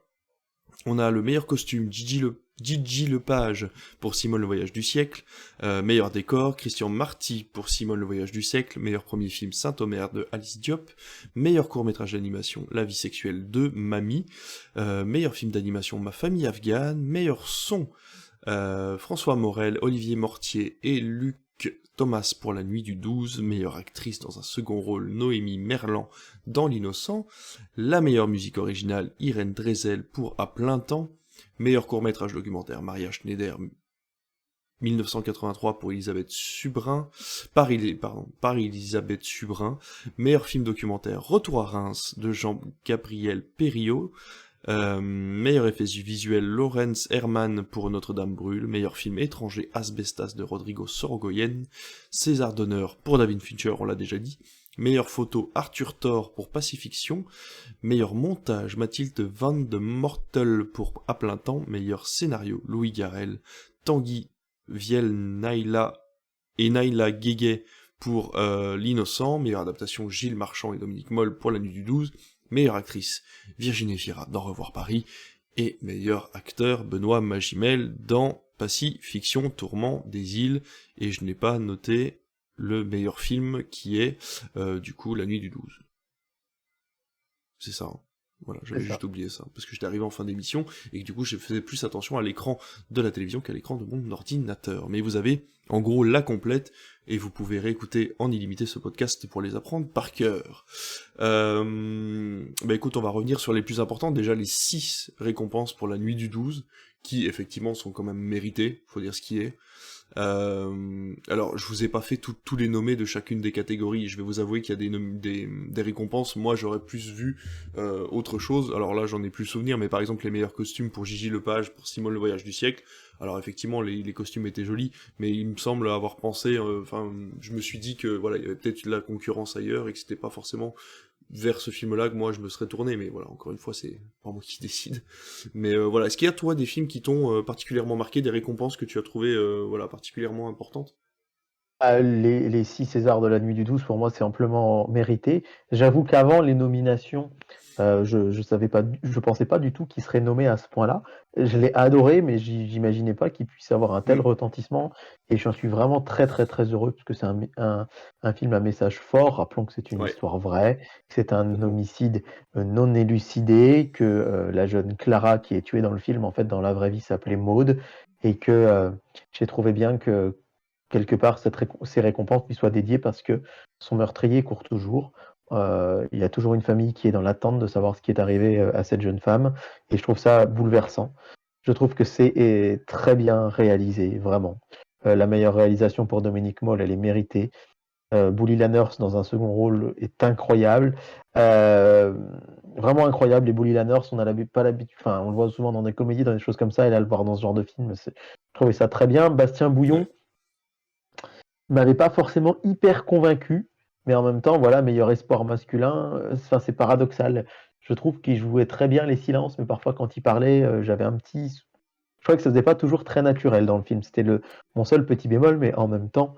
On a le meilleur costume, Gigi Lepage pour Simone le voyage du siècle, meilleur décor, Christian Marty pour Simone le voyage du siècle, meilleur premier film Saint-Omer de Alice Diop, meilleur court-métrage d'animation La vie sexuelle de Mamie, meilleur film d'animation Ma famille afghane, meilleur son François Morel, Olivier Mortier et Luc Thomas pour La Nuit du 12, meilleure actrice dans un second rôle Noémie Merlan dans L'Innocent, la meilleure musique originale Irène Drezel pour À plein temps, meilleur court-métrage documentaire Maria Schneider 1983 pour Elisabeth Subrin, par Elisabeth Subrin, meilleur film documentaire Retour à Reims de Jean-Gabriel Perriot, meilleur effet visuel Laurence Herman pour Notre-Dame brûle, meilleur film étranger Asbestas de Rodrigo Sorogoyen, César d'honneur pour David Fincher, on l'a déjà dit, meilleure photo Arthur Thor pour Pacifiction, meilleur montage Mathilde Van de Mortel pour À plein temps, meilleur scénario Louis Garrel, Tanguy Viel Naila et Naila Guéguet pour L'Innocent, meilleure adaptation Gilles Marchand et Dominique Moll pour La Nuit du 12, meilleure actrice Virginie Fira dans Revoir Paris, et meilleur acteur Benoît Magimel dans Pacifiction, Tourment des îles, et je n'ai pas noté le meilleur film qui est du coup La Nuit du 12. C'est ça, hein. Voilà,
C'est
j'avais juste
ça.
oublié ça, parce que j'étais arrivé en fin d'émission, et que du coup je faisais plus attention à l'écran de la télévision qu'à l'écran de mon ordinateur. Mais vous avez, en gros, la complète, et vous pouvez réécouter en illimité ce podcast pour les apprendre par cœur. Bah écoute, on va revenir sur les plus importantes, déjà les 6 récompenses pour La Nuit du 12, qui effectivement sont quand même méritées, faut dire ce qui est. Alors, je vous ai pas fait tous les nommés de chacune des catégories. Je vais vous avouer qu'il y a des récompenses. Moi, j'aurais plus vu autre chose. Alors là, j'en ai plus souvenir, mais par exemple, les meilleurs costumes pour Gigi Lepage, pour Simone le voyage du siècle. Alors effectivement, les costumes étaient jolis, mais il me semble avoir pensé, enfin, je me suis dit que voilà, il y avait peut-être de la concurrence ailleurs et que c'était pas forcément vers ce film-là que moi je me serais tourné, mais voilà, encore une fois, c'est pas moi qui décide. Mais voilà, est-ce qu'il y a toi des films qui t'ont particulièrement marqué, des récompenses que tu as trouvées voilà, particulièrement importantes?
Les 6 Césars de la Nuit du 12, pour moi, c'est amplement mérité. J'avoue qu'avant les nominations, je savais pas je pensais pas du tout qu'il serait nommé à ce point-là. Je l'ai adoré, mais j'imaginais pas qu'il puisse avoir un tel
Hmm.
retentissement et j'en suis vraiment très, très, très heureux parce que c'est un film à message fort. Rappelons que c'est une
Ouais,
histoire vraie, que c'est un
complètement.
homicide, non élucidé, que, la jeune Clara qui est tuée dans le film, en fait, dans la vraie vie, s'appelait Maude et que, j'ai trouvé bien que quelque part, ces récompenses lui soient dédiées parce que son meurtrier court toujours. Il y a toujours une famille qui est dans l'attente de savoir ce qui est arrivé à cette jeune femme, et je trouve ça bouleversant. Je trouve que c'est très bien réalisé, vraiment. La meilleure réalisation pour Dominique Moll, elle est méritée. Bully Lanners dans un second rôle est incroyable. Euh, Vraiment incroyable. Et Bully Lanners, on a pas l'habitude, enfin, on le voit souvent dans des comédies, dans des choses comme ça, et là, le voir dans ce genre de film, je trouvais ça très bien. Bastien Bouillon
Ouais.
m'avait pas forcément hyper convaincu, mais en même temps, voilà, meilleur espoir masculin, enfin, c'est paradoxal. Je trouve qu'il jouait très bien les silences, mais parfois quand il parlait, j'avais un petit. Je crois que ça faisait pas toujours très naturel dans le film. C'était mon seul petit bémol, mais en même temps,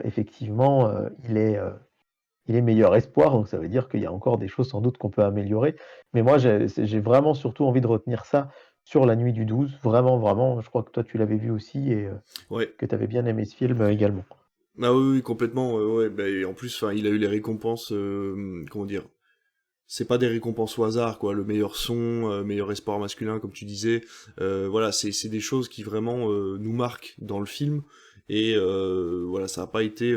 effectivement, il est meilleur espoir, donc ça veut dire qu'il y a encore des choses sans doute qu'on peut améliorer. Mais moi, j'ai vraiment surtout envie de retenir ça sur La Nuit du 12. Vraiment, vraiment, je crois que toi tu l'avais vu aussi et
Ouais.
que tu avais bien aimé ce film également.
Ah oui, oui, complètement. Ouais, bah, et en plus, enfin, il a eu les récompenses, comment dire, c'est pas des récompenses au hasard, quoi. Le meilleur son, meilleur espoir masculin, comme tu disais. Voilà, c'est des choses qui vraiment nous marquent dans le film. Et voilà, ça a pas été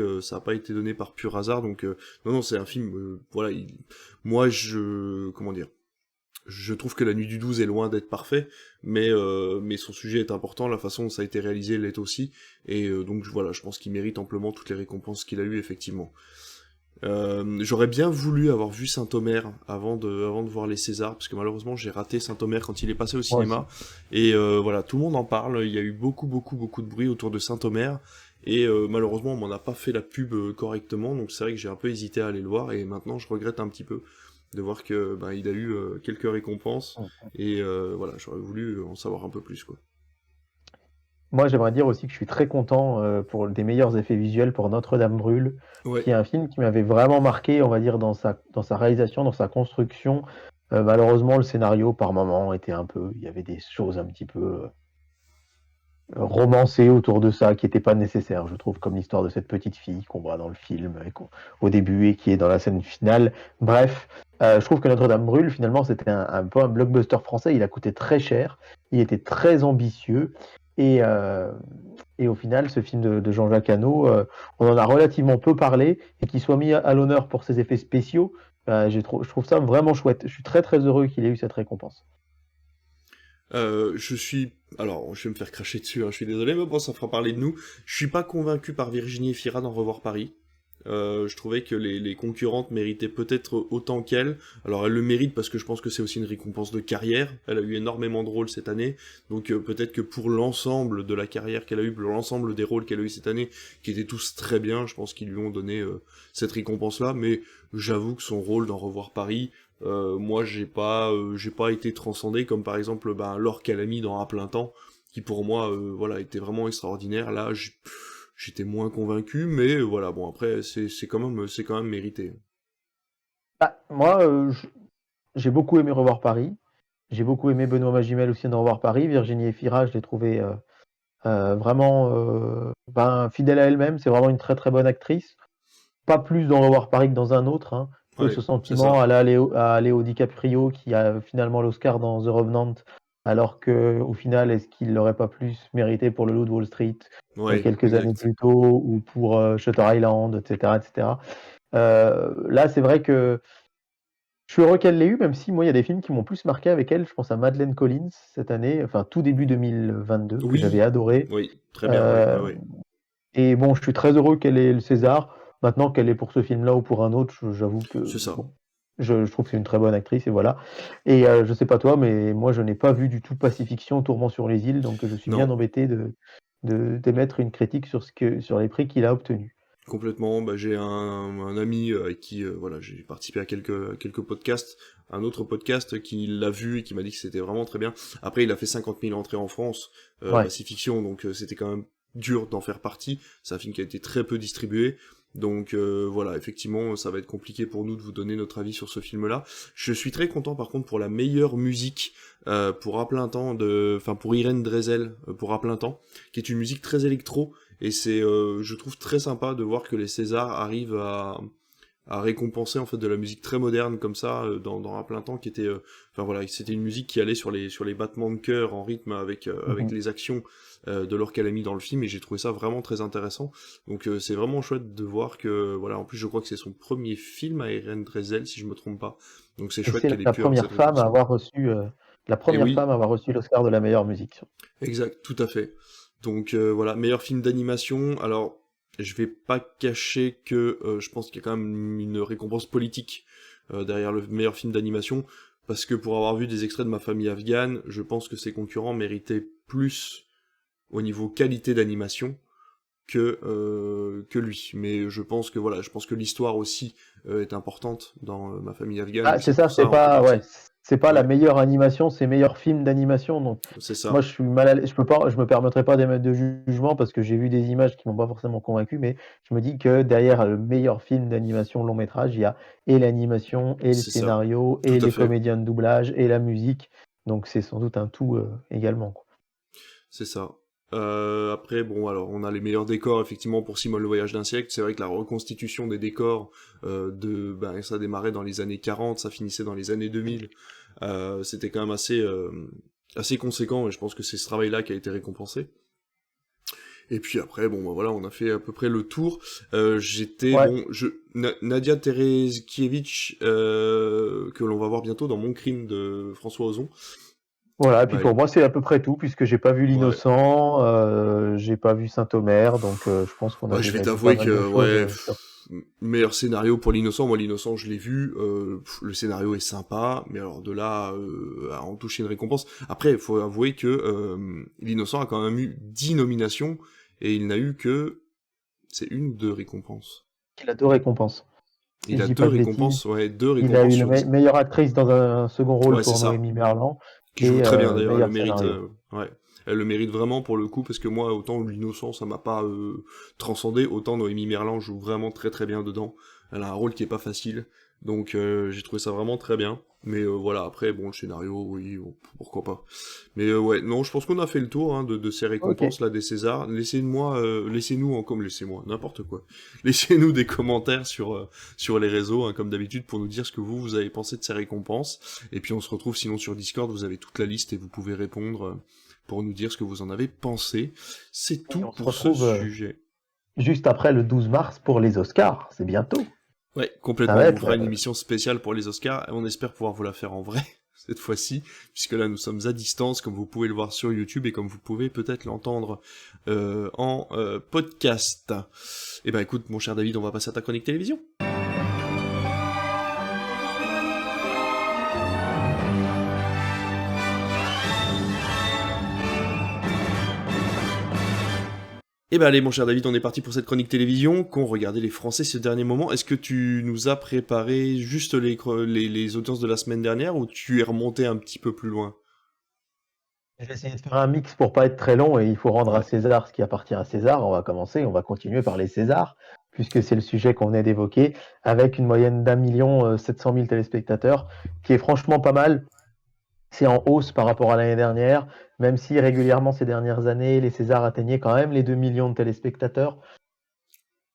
donné par pur hasard. Donc non, non, c'est un film. Voilà, moi comment dire. Je trouve que La Nuit du 12 est loin d'être parfait, mais son sujet est important, la façon dont ça a été réalisé l'est aussi, et donc voilà, je pense qu'il mérite amplement toutes les récompenses qu'il a eues, effectivement. J'aurais bien voulu avoir vu Saint-Omer avant de voir les Césars, parce que malheureusement j'ai raté Saint-Omer quand il est passé au
Moi aussi.
cinéma, et voilà, tout le monde en parle, il y a eu beaucoup beaucoup beaucoup de bruit autour de Saint-Omer, et malheureusement on m'en a pas fait la pub correctement, donc c'est vrai que j'ai un peu hésité à aller le voir, et maintenant je regrette un petit peu de voir que ben, il a eu quelques récompenses, et voilà, j'aurais voulu en savoir un peu plus, quoi.
Moi, j'aimerais dire aussi que je suis très content pour des meilleurs effets visuels pour Notre-Dame brûle,
Ouais,
qui est un film qui m'avait vraiment marqué, on va dire, dans sa réalisation, dans sa construction. Malheureusement, le scénario, par moments, était un peu. Il y avait des choses un petit peu romancées autour de ça qui n'étaient pas nécessaires, je trouve, comme l'histoire de cette petite fille qu'on voit dans le film au début et qui est dans la scène finale. Bref, je trouve que Notre-Dame brûle, finalement, c'était un peu un blockbuster français. Il a coûté très cher, il était très ambitieux. Et, euh, et au final, ce film de Jean-Jacques Hano, on en a relativement peu parlé, et qu'il soit mis à l'honneur pour ses effets spéciaux, je trouve ça vraiment chouette. Je suis très très heureux qu'il ait eu cette récompense.
je suis... Alors, je vais me faire cracher dessus, hein, je suis désolé, mais bon, ça fera parler de nous. Je suis pas convaincu par Virginie Efira d'en revoir Paris. Je trouvais que les concurrentes méritaient peut-être autant qu'elle. Alors elle le mérite parce que je pense que c'est aussi une récompense de carrière. Elle a eu énormément de rôles cette année, donc peut-être que pour l'ensemble de la carrière qu'elle a eu, pour l'ensemble des rôles qu'elle a eu cette année, qui étaient tous très bien, je pense qu'ils lui ont donné cette récompense-là. Mais j'avoue que son rôle dans Revoir Paris, moi j'ai pas été transcendé comme par exemple ben, Laure Calamy dans À plein temps, qui pour moi voilà était vraiment extraordinaire. Là j'étais moins convaincu, mais voilà, bon après c'est quand même mérité.
Bah, moi, j'ai beaucoup aimé Revoir Paris. J'ai beaucoup aimé Benoît Magimel aussi dans Revoir Paris. Virginie Efira, je l'ai trouvée vraiment ben, fidèle à elle-même. C'est vraiment une très très bonne actrice. Pas plus dans Revoir Paris que dans un autre, hein. Un peu
Ouais,
ce
c'est
sentiment
ça.
à Léo DiCaprio qui a finalement l'Oscar dans The Revenant, alors que au final, est-ce qu'il l'aurait pas plus mérité pour Le Loup de Wall Street
Ouais,
quelques années
exact.
plus tôt, ou pour Shutter Island, etc., etc. Là, c'est vrai que je suis heureux qu'elle l'ait eu, même si moi, il y a des films qui m'ont plus marqué avec elle. Je pense à Madeleine Collins cette année, enfin tout début 2022, que j'avais
Oui,
adoré.
oui, très bien, ouais, ouais,
Euh,
ouais.
et bon, je suis très heureux qu'elle ait le César. Maintenant qu'elle est pour ce film-là ou pour un autre, j'avoue que
C'est ça.
bon, je trouve que c'est une très bonne actrice et voilà. Et je sais pas toi, mais moi, je n'ai pas vu du tout Pacifiction, Tourment sur les îles, donc je suis bien
Non.
embêté d'émettre une critique sur sur les prix qu'il a obtenus.
Complètement, bah, j'ai un ami avec qui voilà, j'ai participé à quelques podcasts, un autre podcast qui l'a vu et qui m'a dit que c'était vraiment très bien. Après, il a fait 50 000 entrées en France, bah,
Ouais.
c'est fiction, donc c'était quand même dur d'en faire partie. C'est un film qui a été très peu distribué, donc voilà, effectivement, ça va être compliqué pour nous de vous donner notre avis sur ce film-là. Je suis très content par contre pour la meilleure musique pour à plein temps enfin pour Irène Drezel pour à plein temps, qui est une musique très électro. Et c'est, je trouve très sympa de voir que les Césars arrivent à récompenser en fait de la musique très moderne comme ça dans un plein temps qui était, enfin voilà, c'était une musique qui allait sur les battements de cœur en rythme avec
Mhm.
les actions de l'or qu'elle a mis dans le film et j'ai trouvé ça vraiment très intéressant. Donc c'est vraiment chouette de voir que voilà, en plus je crois que c'est son premier film à Irene Drezel si je me trompe pas. Donc c'est
Et
chouette
c'est
qu'elle ait
la
pu avoir
première
cette
femme à
récompense.
avoir reçu, la
Et
première
oui,
femme à avoir reçu l'Oscar de la meilleure musique.
exact, tout à fait. Donc voilà, meilleur film d'animation. Alors, je vais pas cacher que je pense qu'il y a quand même une récompense politique derrière le meilleur film d'animation, parce que pour avoir vu des extraits de Ma famille afghane, je pense que ses concurrents méritaient plus au niveau qualité d'animation que lui. Mais je pense que voilà, je pense que l'histoire aussi est importante dans Ma famille afghane,
Ah,
et
c'est
c'est
ça,
pour
c'est
ça en
pas, ouais,
partie.
c'est pas la
Ouais,
meilleure animation, c'est meilleur film d'animation. Donc,
c'est
moi,
ça.
je suis mal à l'aise. Je peux pas, je me permettrai pas d'émettre de jugement parce que j'ai vu des images qui m'ont pas forcément convaincu, mais je me dis que derrière le meilleur film d'animation long métrage, il y a et l'animation, et le
C'est ça.
scénario,
Tout
et
à
les
fait.
comédiens de doublage, et la musique. Donc, c'est sans doute un tout également, quoi.
C'est ça. Après, bon, alors, on a les meilleurs décors, effectivement, pour Simone le voyage d'un siècle. C'est vrai que la reconstitution des décors, ben, ça démarrait dans les années 40, ça finissait dans les années 2000. C'était quand même assez conséquent, et je pense que c'est ce travail-là qui a été récompensé. Et puis après, bon, bah, voilà, on a fait à peu près le tour.
Ouais,
Nadia Terezkiewicz, que l'on va voir bientôt dans Mon crime de François Ozon.
voilà. Et puis
Bah,
pour moi, c'est à peu près tout puisque j'ai pas vu
ouais.
l'Innocent, j'ai pas vu Saint-Omer, donc je pense qu'on a
Ouais, je vais
déjà dit pas
t'avouer
mal de
que,
choses
ouais,
sur.
meilleur scénario pour l'Innocent. Moi, l'Innocent, je l'ai vu. Le scénario est sympa, mais alors de là à en toucher une récompense. Après, il faut avouer que l'Innocent a quand même eu 10 nominations et il n'a eu que, c'est une ou deux récompenses.
Il a 2 récompenses, si
Il
je
a
dis
deux
pas de bêtises.
récompenses, ouais, deux
Il a
récompenses
eu le
sur 10.
meilleure actrice dans un second rôle
Ouais, c'est
pour
ça.
Noémie Merlan
Qui joue
et
très bien d'ailleurs, elle le
meilleur
mérite.
scénario.
Ouais, elle le mérite vraiment pour le coup parce que moi, autant l'innocent, ça m'a pas transcendé, autant Noémie Merlan joue vraiment très très bien dedans. Elle a un rôle qui est pas facile, donc j'ai trouvé ça vraiment très bien. Mais voilà, après bon, le scénario, oui, bon, pourquoi pas. Mais ouais, non, je pense qu'on a fait le tour hein, de ces
OK.
récompenses là des Césars. Laissez-nous en comme laissez-moi n'importe quoi. Laissez-nous des commentaires sur les réseaux hein, comme d'habitude pour nous dire ce que vous avez pensé de ces récompenses. Et puis on se retrouve sinon sur Discord, vous avez toute la liste et vous pouvez répondre pour nous dire ce que vous en avez pensé. C'est
Et
tout
on se
pour ce
retrouve,
sujet.
juste après le 12 mars pour les Oscars, c'est bientôt.
Ouais,
Ça
complètement.
va
On vous
être,
fera une émission spéciale pour les Oscars et on espère pouvoir vous la faire en vrai cette fois-ci, puisque là nous sommes à distance, comme vous pouvez le voir sur YouTube et comme vous pouvez peut-être l'entendre en podcast. Eh ben écoute, mon cher David, on va passer à ta chronique télévision. Eh ben allez mon cher David, on est parti pour cette chronique télévision qu'ont regardé les Français ce dernier moment. Est-ce que tu nous as préparé juste les audiences de la semaine dernière ou tu es remonté un petit peu plus loin?
je vais essayer de faire un mix pour pas être très long et il faut rendre à
Ouais.
César ce qui appartient à César. On va continuer par les Césars puisque c'est le sujet qu'on venait d'évoquer avec une moyenne d'1 700 000 téléspectateurs qui est franchement pas mal. C'est en hausse par rapport à l'année dernière, même si régulièrement ces dernières années, les Césars atteignaient quand même les 2 millions de téléspectateurs.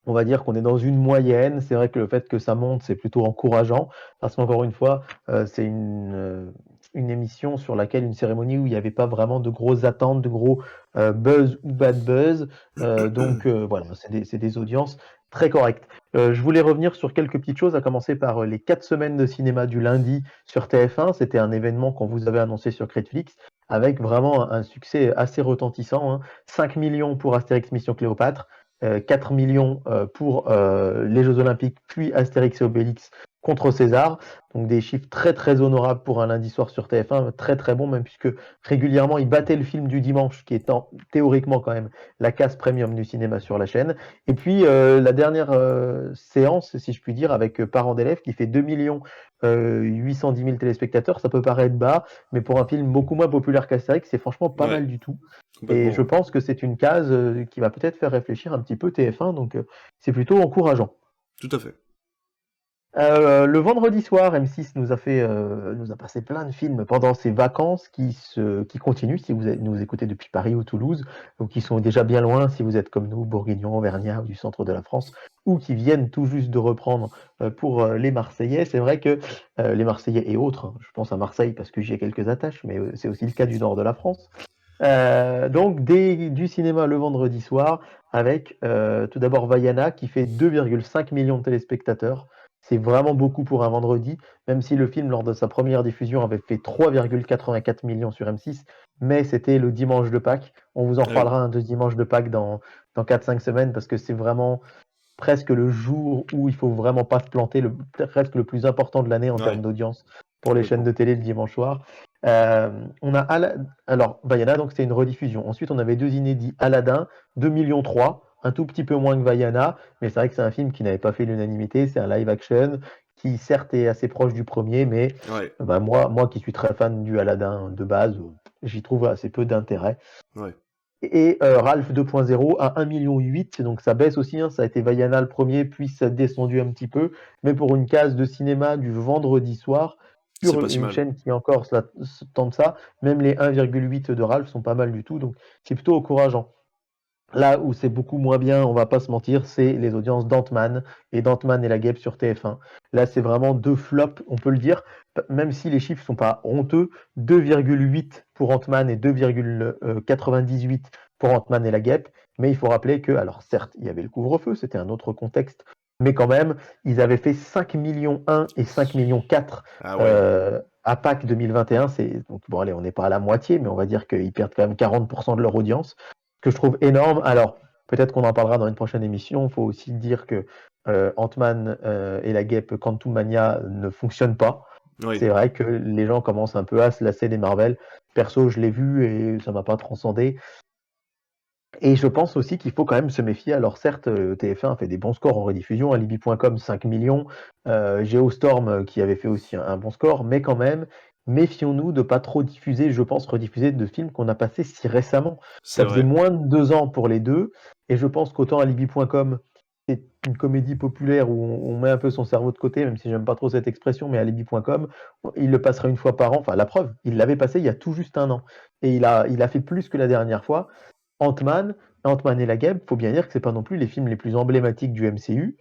On va dire qu'on est dans une moyenne. C'est vrai que le fait que ça monte, c'est plutôt encourageant parce qu'encore une fois, c'est une émission sur laquelle une cérémonie où il n'y avait pas vraiment de grosses attentes, de gros, buzz ou bad buzz. Donc voilà, c'est des audiences très correctes. Je voulais revenir sur quelques petites choses, à commencer par, les 4 semaines de cinéma du lundi sur TF1. C'était un événement qu'on vous avait annoncé sur Critflix avec vraiment un succès assez retentissant, hein. 5 millions pour Astérix Mission Cléopâtre, 4 millions pour les Jeux Olympiques, puis Astérix et Obélix contre César. Donc des chiffres très très honorables pour un lundi soir sur TF1, très très bon même puisque régulièrement il battait le film du dimanche qui est théoriquement quand même la case premium du cinéma sur la chaîne. Et puis la dernière séance, si je puis dire, avec Parents d'élèves qui fait 2 810 000 téléspectateurs, ça peut paraître bas, mais pour un film beaucoup moins populaire qu'Astérix, c'est franchement pas mal du tout. Et je pense que c'est une case qui va peut-être faire réfléchir un petit peu TF1, donc c'est plutôt encourageant.
Tout à fait.
Le vendredi soir, M6 nous a passé plein de films pendant ses vacances qui continuent si vous nous écoutez depuis Paris ou Toulouse, ou qui sont déjà bien loin si vous êtes comme nous, bourguignons, auvergnats ou du centre de la France, ou qui viennent tout juste de reprendre pour les Marseillais. C'est vrai que les Marseillais et autres, je pense à Marseille parce que j'y ai quelques attaches, mais c'est aussi le cas du nord de la France. Donc du cinéma le vendredi soir avec tout d'abord Vaiana qui fait 2,5 millions de téléspectateurs. C'est vraiment beaucoup pour un vendredi, même si le film lors de sa première diffusion avait fait 3,84 millions sur M6, mais c'était le dimanche de Pâques. On vous en reparlera de dimanche de Pâques dans 4-5 semaines parce que c'est vraiment presque le jour où il faut vraiment pas se planter, presque le plus important de l'année en termes d'audience pour les chaînes de télé le dimanche soir. On a alors Vaiana, donc c'est une rediffusion. Ensuite, on avait deux inédits, Aladdin, 2,3 millions, un tout petit peu moins que Vaiana, mais c'est vrai que c'est un film qui n'avait pas fait l'unanimité. C'est un live action qui certes est assez proche du premier, mais moi qui suis très fan du Aladdin de base, j'y trouve assez peu d'intérêt. Et Ralph 2.0 à 1,8 million, donc ça baisse aussi, ça a été Vaiana le premier, puis ça a descendu un petit peu, mais pour une case de cinéma du vendredi soir, sur une chaîne qui encore tente ça, même les 1,8 de Ralph sont pas mal du tout, donc c'est plutôt encourageant. Là où c'est beaucoup moins bien, on va pas se mentir, c'est les audiences d'Ant-Man et la Guêpe sur TF1. Là, c'est vraiment deux flops, on peut le dire, même si les chiffres sont pas honteux, 2,8 pour Ant-Man et 2,98 pour Ant-Man et la Guêpe, mais il faut rappeler que, alors certes, il y avait le couvre-feu, c'était un autre contexte, mais quand même, ils avaient fait 5 millions 1 et 5 millions 4 à Pâques 2021. Donc bon, allez, on n'est pas à la moitié, mais on va dire qu'ils perdent quand même 40% de leur audience, que je trouve énorme. Alors, peut-être qu'on en parlera dans une prochaine émission. Il faut aussi dire que Ant-Man et la Guêpe Quantumania ne fonctionnent pas. C'est vrai que les gens commencent un peu à se lasser des Marvel. Perso, je l'ai vu et ça m'a pas transcendé. Et je pense aussi qu'il faut quand même se méfier. Alors certes, TF1 a fait des bons scores en rediffusion, Alibi.com 5 millions, Geostorm qui avait fait aussi un bon score, mais quand même, méfions-nous de pas trop diffuser, je pense, rediffuser de films qu'on a passés si récemment. Ça faisait moins de 2 ans pour les deux, et je pense qu'autant Alibi.com, c'est une comédie populaire où on met un peu son cerveau de côté, même si j'aime pas trop cette expression, mais Alibi.com, il le passera une fois par an, enfin la preuve, il l'avait passé il y a tout juste un an, et il a fait plus que la dernière fois. Ant-Man et la Guêpe, faut bien dire que c'est pas non plus les films les plus emblématiques du MCU.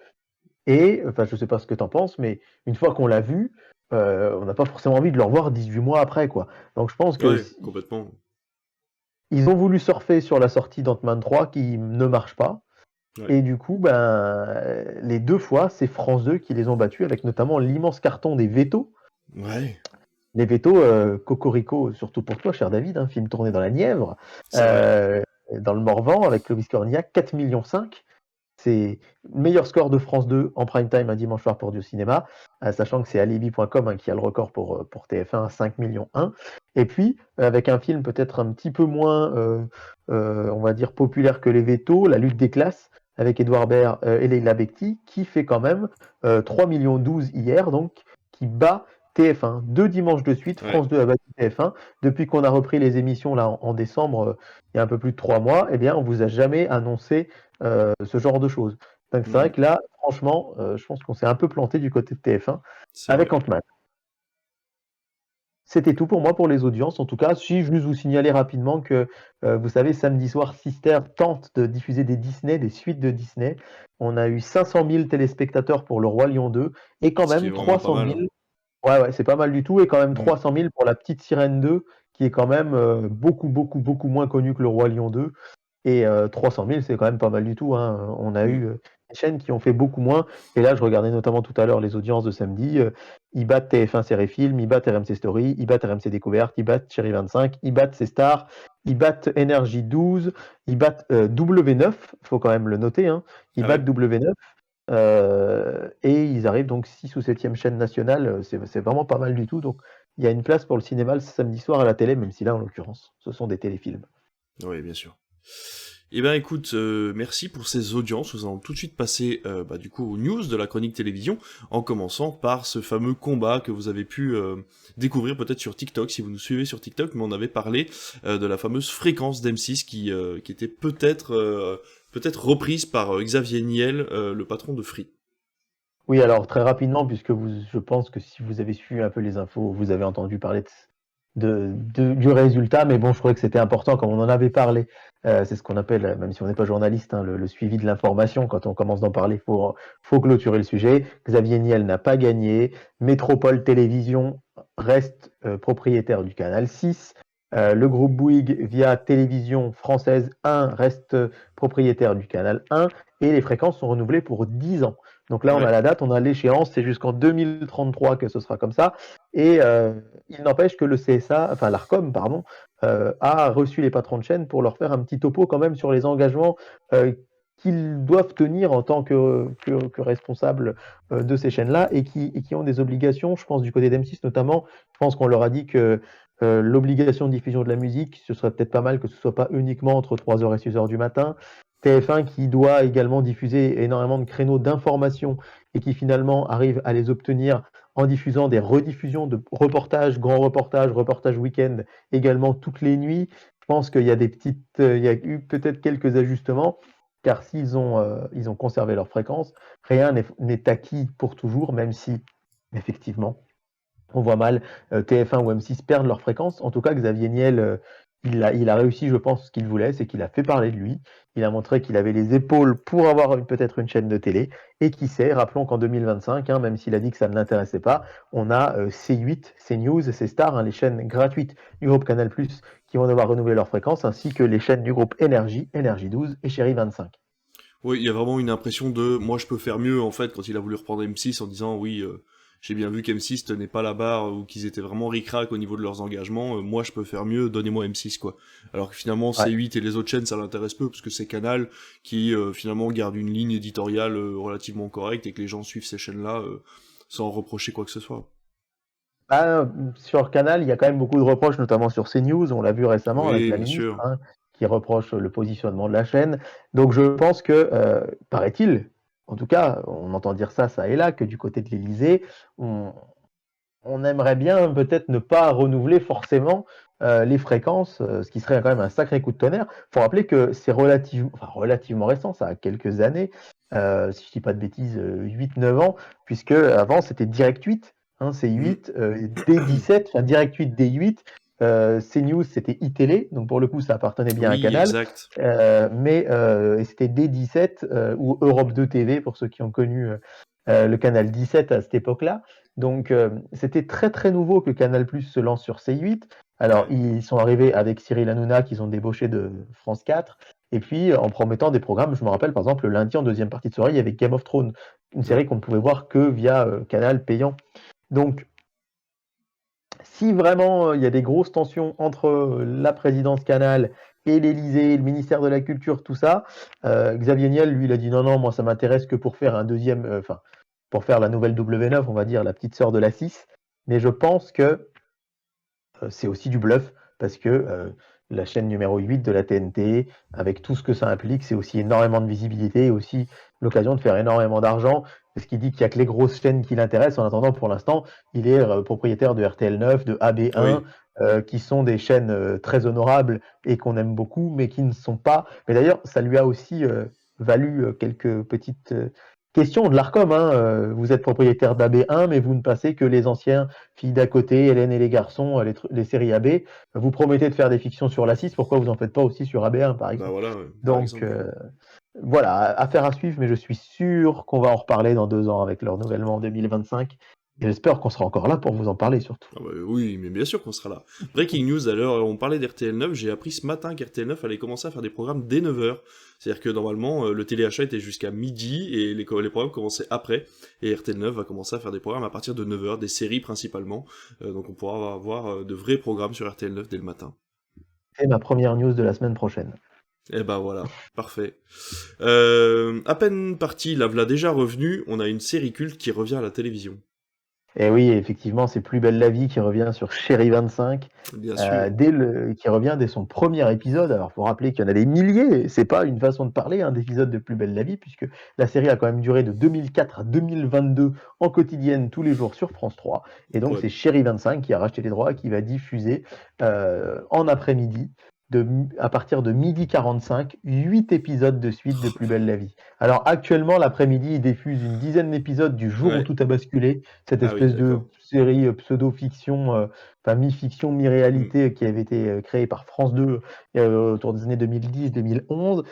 Et, enfin, je sais pas ce que t'en penses, mais une fois qu'on l'a vu, on n'a pas forcément envie de le revoir 18 mois après, quoi. Donc je pense que
complètement.
Ils ont voulu surfer sur la sortie d'Ant-Man 3 qui ne marche pas. Et du coup, les deux fois, c'est France 2 qui les ont battus, avec notamment l'immense carton des Vétos. Les Vétos, Cocorico, surtout pour toi, cher David, un film tourné dans la Nièvre, dans le Morvan, avec Clovis Cornillac, 4,5 millions. C'est le meilleur score de France 2 en prime time un dimanche soir pour du cinéma, sachant que c'est Alibi.com qui a le record pour TF1, 5,1 millions. Et puis, avec un film peut-être un petit peu moins, on va dire, populaire que les Vétos, La lutte des classes, avec Edouard Baird et Leila Bekti, qui fait quand même 3,12 millions hier, donc qui bat TF1. 2 dimanches de suite, France 2 a battu TF1. Depuis qu'on a repris les émissions là en décembre, il y a un peu plus de 3 mois, eh bien, on vous a jamais annoncé ce genre de choses. Donc c'est vrai que là, franchement, je pense qu'on s'est un peu planté du côté de TF1 avec Ant-Man. C'était tout pour moi pour les audiences. En tout cas, si je vous signaler rapidement que, vous savez, samedi soir, Sister tente de diffuser des Disney, des suites de Disney. On a eu 500 000 téléspectateurs pour Le Roi Lion 2 et quand même 300 000. Ouais, c'est pas mal du tout, et quand même 300 000 pour La Petite Sirène 2, qui est quand même beaucoup moins connu que Le Roi Lion 2. Et 300 000, c'est quand même pas mal du tout. On a eu des chaînes qui ont fait beaucoup moins. Et là, je regardais notamment tout à l'heure les audiences de samedi. Ils battent TF1 Série Film, ils battent RMC Story, ils battent RMC Découverte, ils battent Chérie 25, ils battent C-Star, ils battent Énergie 12, ils battent W9, il faut quand même le noter. Ils battent W9. Et ils arrivent donc 6 ou 7e chaîne nationale, c'est vraiment pas mal du tout. Donc il y a une place pour le cinéma le samedi soir à la télé, même si là, en l'occurrence, ce sont des téléfilms.
Oui, bien sûr. Eh ben écoute, merci pour ces audiences. Nous allons tout de suite passer du coup aux news de la chronique télévision, en commençant par ce fameux combat que vous avez pu découvrir peut-être sur TikTok, si vous nous suivez sur TikTok, mais on avait parlé de la fameuse fréquence d'M6 qui était peut-être reprise par Xavier Niel, le patron de Free.
Oui, alors très rapidement, puisque je pense que si vous avez suivi un peu les infos, vous avez entendu parler du résultat, mais bon, je trouvais que c'était important, comme on en avait parlé. C'est ce qu'on appelle, même si on n'est pas journaliste, hein, le suivi de l'information. Quand on commence d'en parler, faut clôturer le sujet. Xavier Niel n'a pas gagné. Métropole Télévision reste propriétaire du canal 6. Le groupe Bouygues, via Télévision Française 1, reste propriétaire du canal 1. Et les fréquences sont renouvelées pour 10 ans. Donc là, on
Ouais.
a la date, on a l'échéance, c'est jusqu'en 2033 que ce sera comme ça. Et il n'empêche que le CSA, enfin l'ARCOM, pardon, a reçu les patrons de chaîne pour leur faire un petit topo quand même sur les engagements qu'ils doivent tenir en tant que responsables de ces chaînes-là et qui ont des obligations, je pense du côté d'M6 notamment, je pense qu'on leur a dit que l'obligation de diffusion de la musique, ce serait peut-être pas mal que ce soit pas uniquement entre 3h et 6h du matin. TF1 qui doit également diffuser énormément de créneaux d'information et qui finalement arrive à les obtenir en diffusant des rediffusions de reportages, grands reportages, reportages week-end également toutes les nuits. Je pense qu'il y a il y a eu peut-être quelques ajustements, car ils ont conservé leur fréquence, rien n'est acquis pour toujours, même si effectivement on voit mal TF1 ou M6 perdre leur fréquence. En tout cas, Xavier Niel, il a réussi, je pense, ce qu'il voulait, c'est qu'il a fait parler de lui. Il a montré qu'il avait les épaules pour avoir peut-être une chaîne de télé. Et qui sait, rappelons qu'en 2025, même s'il a dit que ça ne l'intéressait pas, on a C8, CNews, C-Star, les chaînes gratuites du groupe Canal+, qui vont devoir renouveler leur fréquence, ainsi que les chaînes du groupe Énergie, Énergie 12 et Chérie 25.
Oui, il y a vraiment une impression de moi je peux faire mieux en fait quand il a voulu reprendre M6 en disant oui j'ai bien vu qu'M6 tenait pas la barre ou qu'ils étaient vraiment ric-rac au niveau de leurs engagements, moi je peux faire mieux, donnez-moi M6 quoi. Alors que finalement
Ouais.
C8 et les autres chaînes ça l'intéresse peu parce que c'est Canal qui finalement garde une ligne éditoriale relativement correcte et que les gens suivent ces chaînes-là sans reprocher quoi que ce soit.
Sur Canal, il y a quand même beaucoup de reproches, notamment sur CNews. On l'a vu récemment avec
Oui,
la
bien
ministre,
sûr.
qui reproche le positionnement de la chaîne. Donc je pense que, paraît-il, en tout cas, on entend dire ça et là, que du côté de l'Élysée, on, on aimerait bien peut-être ne pas renouveler forcément les fréquences, ce qui serait quand même un sacré coup de tonnerre. Il faut rappeler que c'est relativement récent, ça a quelques années, si je ne dis pas de bêtises, 8-9 ans, puisque avant c'était Direct 8, c'est
Mm.
8, D17, enfin Direct 8, D8, CNews c'était iTélé, donc pour le coup ça appartenait bien à
Oui,
Canal,
exact.
et c'était D17 ou Europe 2 TV pour ceux qui ont connu le canal 17 à cette époque-là. Donc c'était très très nouveau que Canal+ se lance sur C8. Alors
Ouais.
ils sont arrivés avec Cyril Hanouna qu'ils ont débauché de France 4 et puis en promettant des programmes, je me rappelle par exemple le lundi en deuxième partie de soirée, il y avait Game of Thrones, une
Ouais.
série qu'on ne pouvait voir que via Canal payant. Donc si vraiment il y a des grosses tensions entre la présidence Canal et l'Élysée, le ministère de la Culture, tout ça, Xavier Niel, lui, il a dit non, non, moi ça m'intéresse que pour faire un deuxième, pour faire la nouvelle W9, on va dire, la petite sœur de la 6. Mais je pense que c'est aussi du bluff parce que la chaîne numéro 8 de la TNT, avec tout ce que ça implique, c'est aussi énormément de visibilité et aussi l'occasion de faire énormément d'argent. Ce qui dit qu'il n'y a que les grosses chaînes qui l'intéressent. En attendant, pour l'instant, il est propriétaire de RTL9, de AB1,
Oui.
qui sont des chaînes très honorables et qu'on aime beaucoup, mais qui ne sont pas. Mais d'ailleurs, ça lui a aussi valu quelques petites questions de l'ARCOM. Vous êtes propriétaire d'AB1, mais vous ne passez que les anciens Filles d'à côté, Hélène et les garçons, les séries AB. Vous promettez de faire des fictions sur la 6, pourquoi vous n'en faites pas aussi sur AB1 par
Bah
exemple?
voilà, par
Donc
exemple.
voilà, affaire à suivre, mais je suis sûr qu'on va en reparler dans 2 ans avec le renouvellement en 2025. Et j'espère qu'on sera encore là pour vous en parler surtout.
Ah bah oui, mais bien sûr qu'on sera là. Breaking news, alors on parlait d'RTL9, j'ai appris ce matin qu'RTL9 allait commencer à faire des programmes dès 9h. C'est-à-dire que normalement, le téléachat était jusqu'à midi et les programmes commençaient après. Et RTL9 va commencer à faire des programmes à partir de 9h, des séries principalement. Donc on pourra avoir de vrais programmes sur RTL9 dès le matin.
C'est ma première news de la semaine prochaine.
Eh ben voilà, parfait. À peine parti, la voilà déjà revenu, on a une série culte qui revient à la télévision.
Et oui, effectivement, c'est Plus belle la vie qui revient sur Chéri 25,
Bien sûr.
qui revient dès son premier épisode. Alors, faut rappeler qu'il y en a des milliers, c'est pas une façon de parler, hein, d'épisodes de Plus belle la vie, puisque la série a quand même duré de 2004 à 2022 en quotidienne tous les jours sur France 3. Et donc,
Ouais.
c'est Chéri 25 qui a racheté les droits et qui va diffuser en après-midi. À partir de 12h45, 8 épisodes de suite de Plus belle la vie. Alors actuellement, l'après-midi, il diffuse une dizaine d'épisodes du jour où
Ouais.
tout a basculé, cette
Ah oui,
espèce de
d'accord.
série pseudo-fiction, enfin mi-fiction,
Hmm.
mi-réalité qui avait été créée par France 2 autour des années 2010-2011.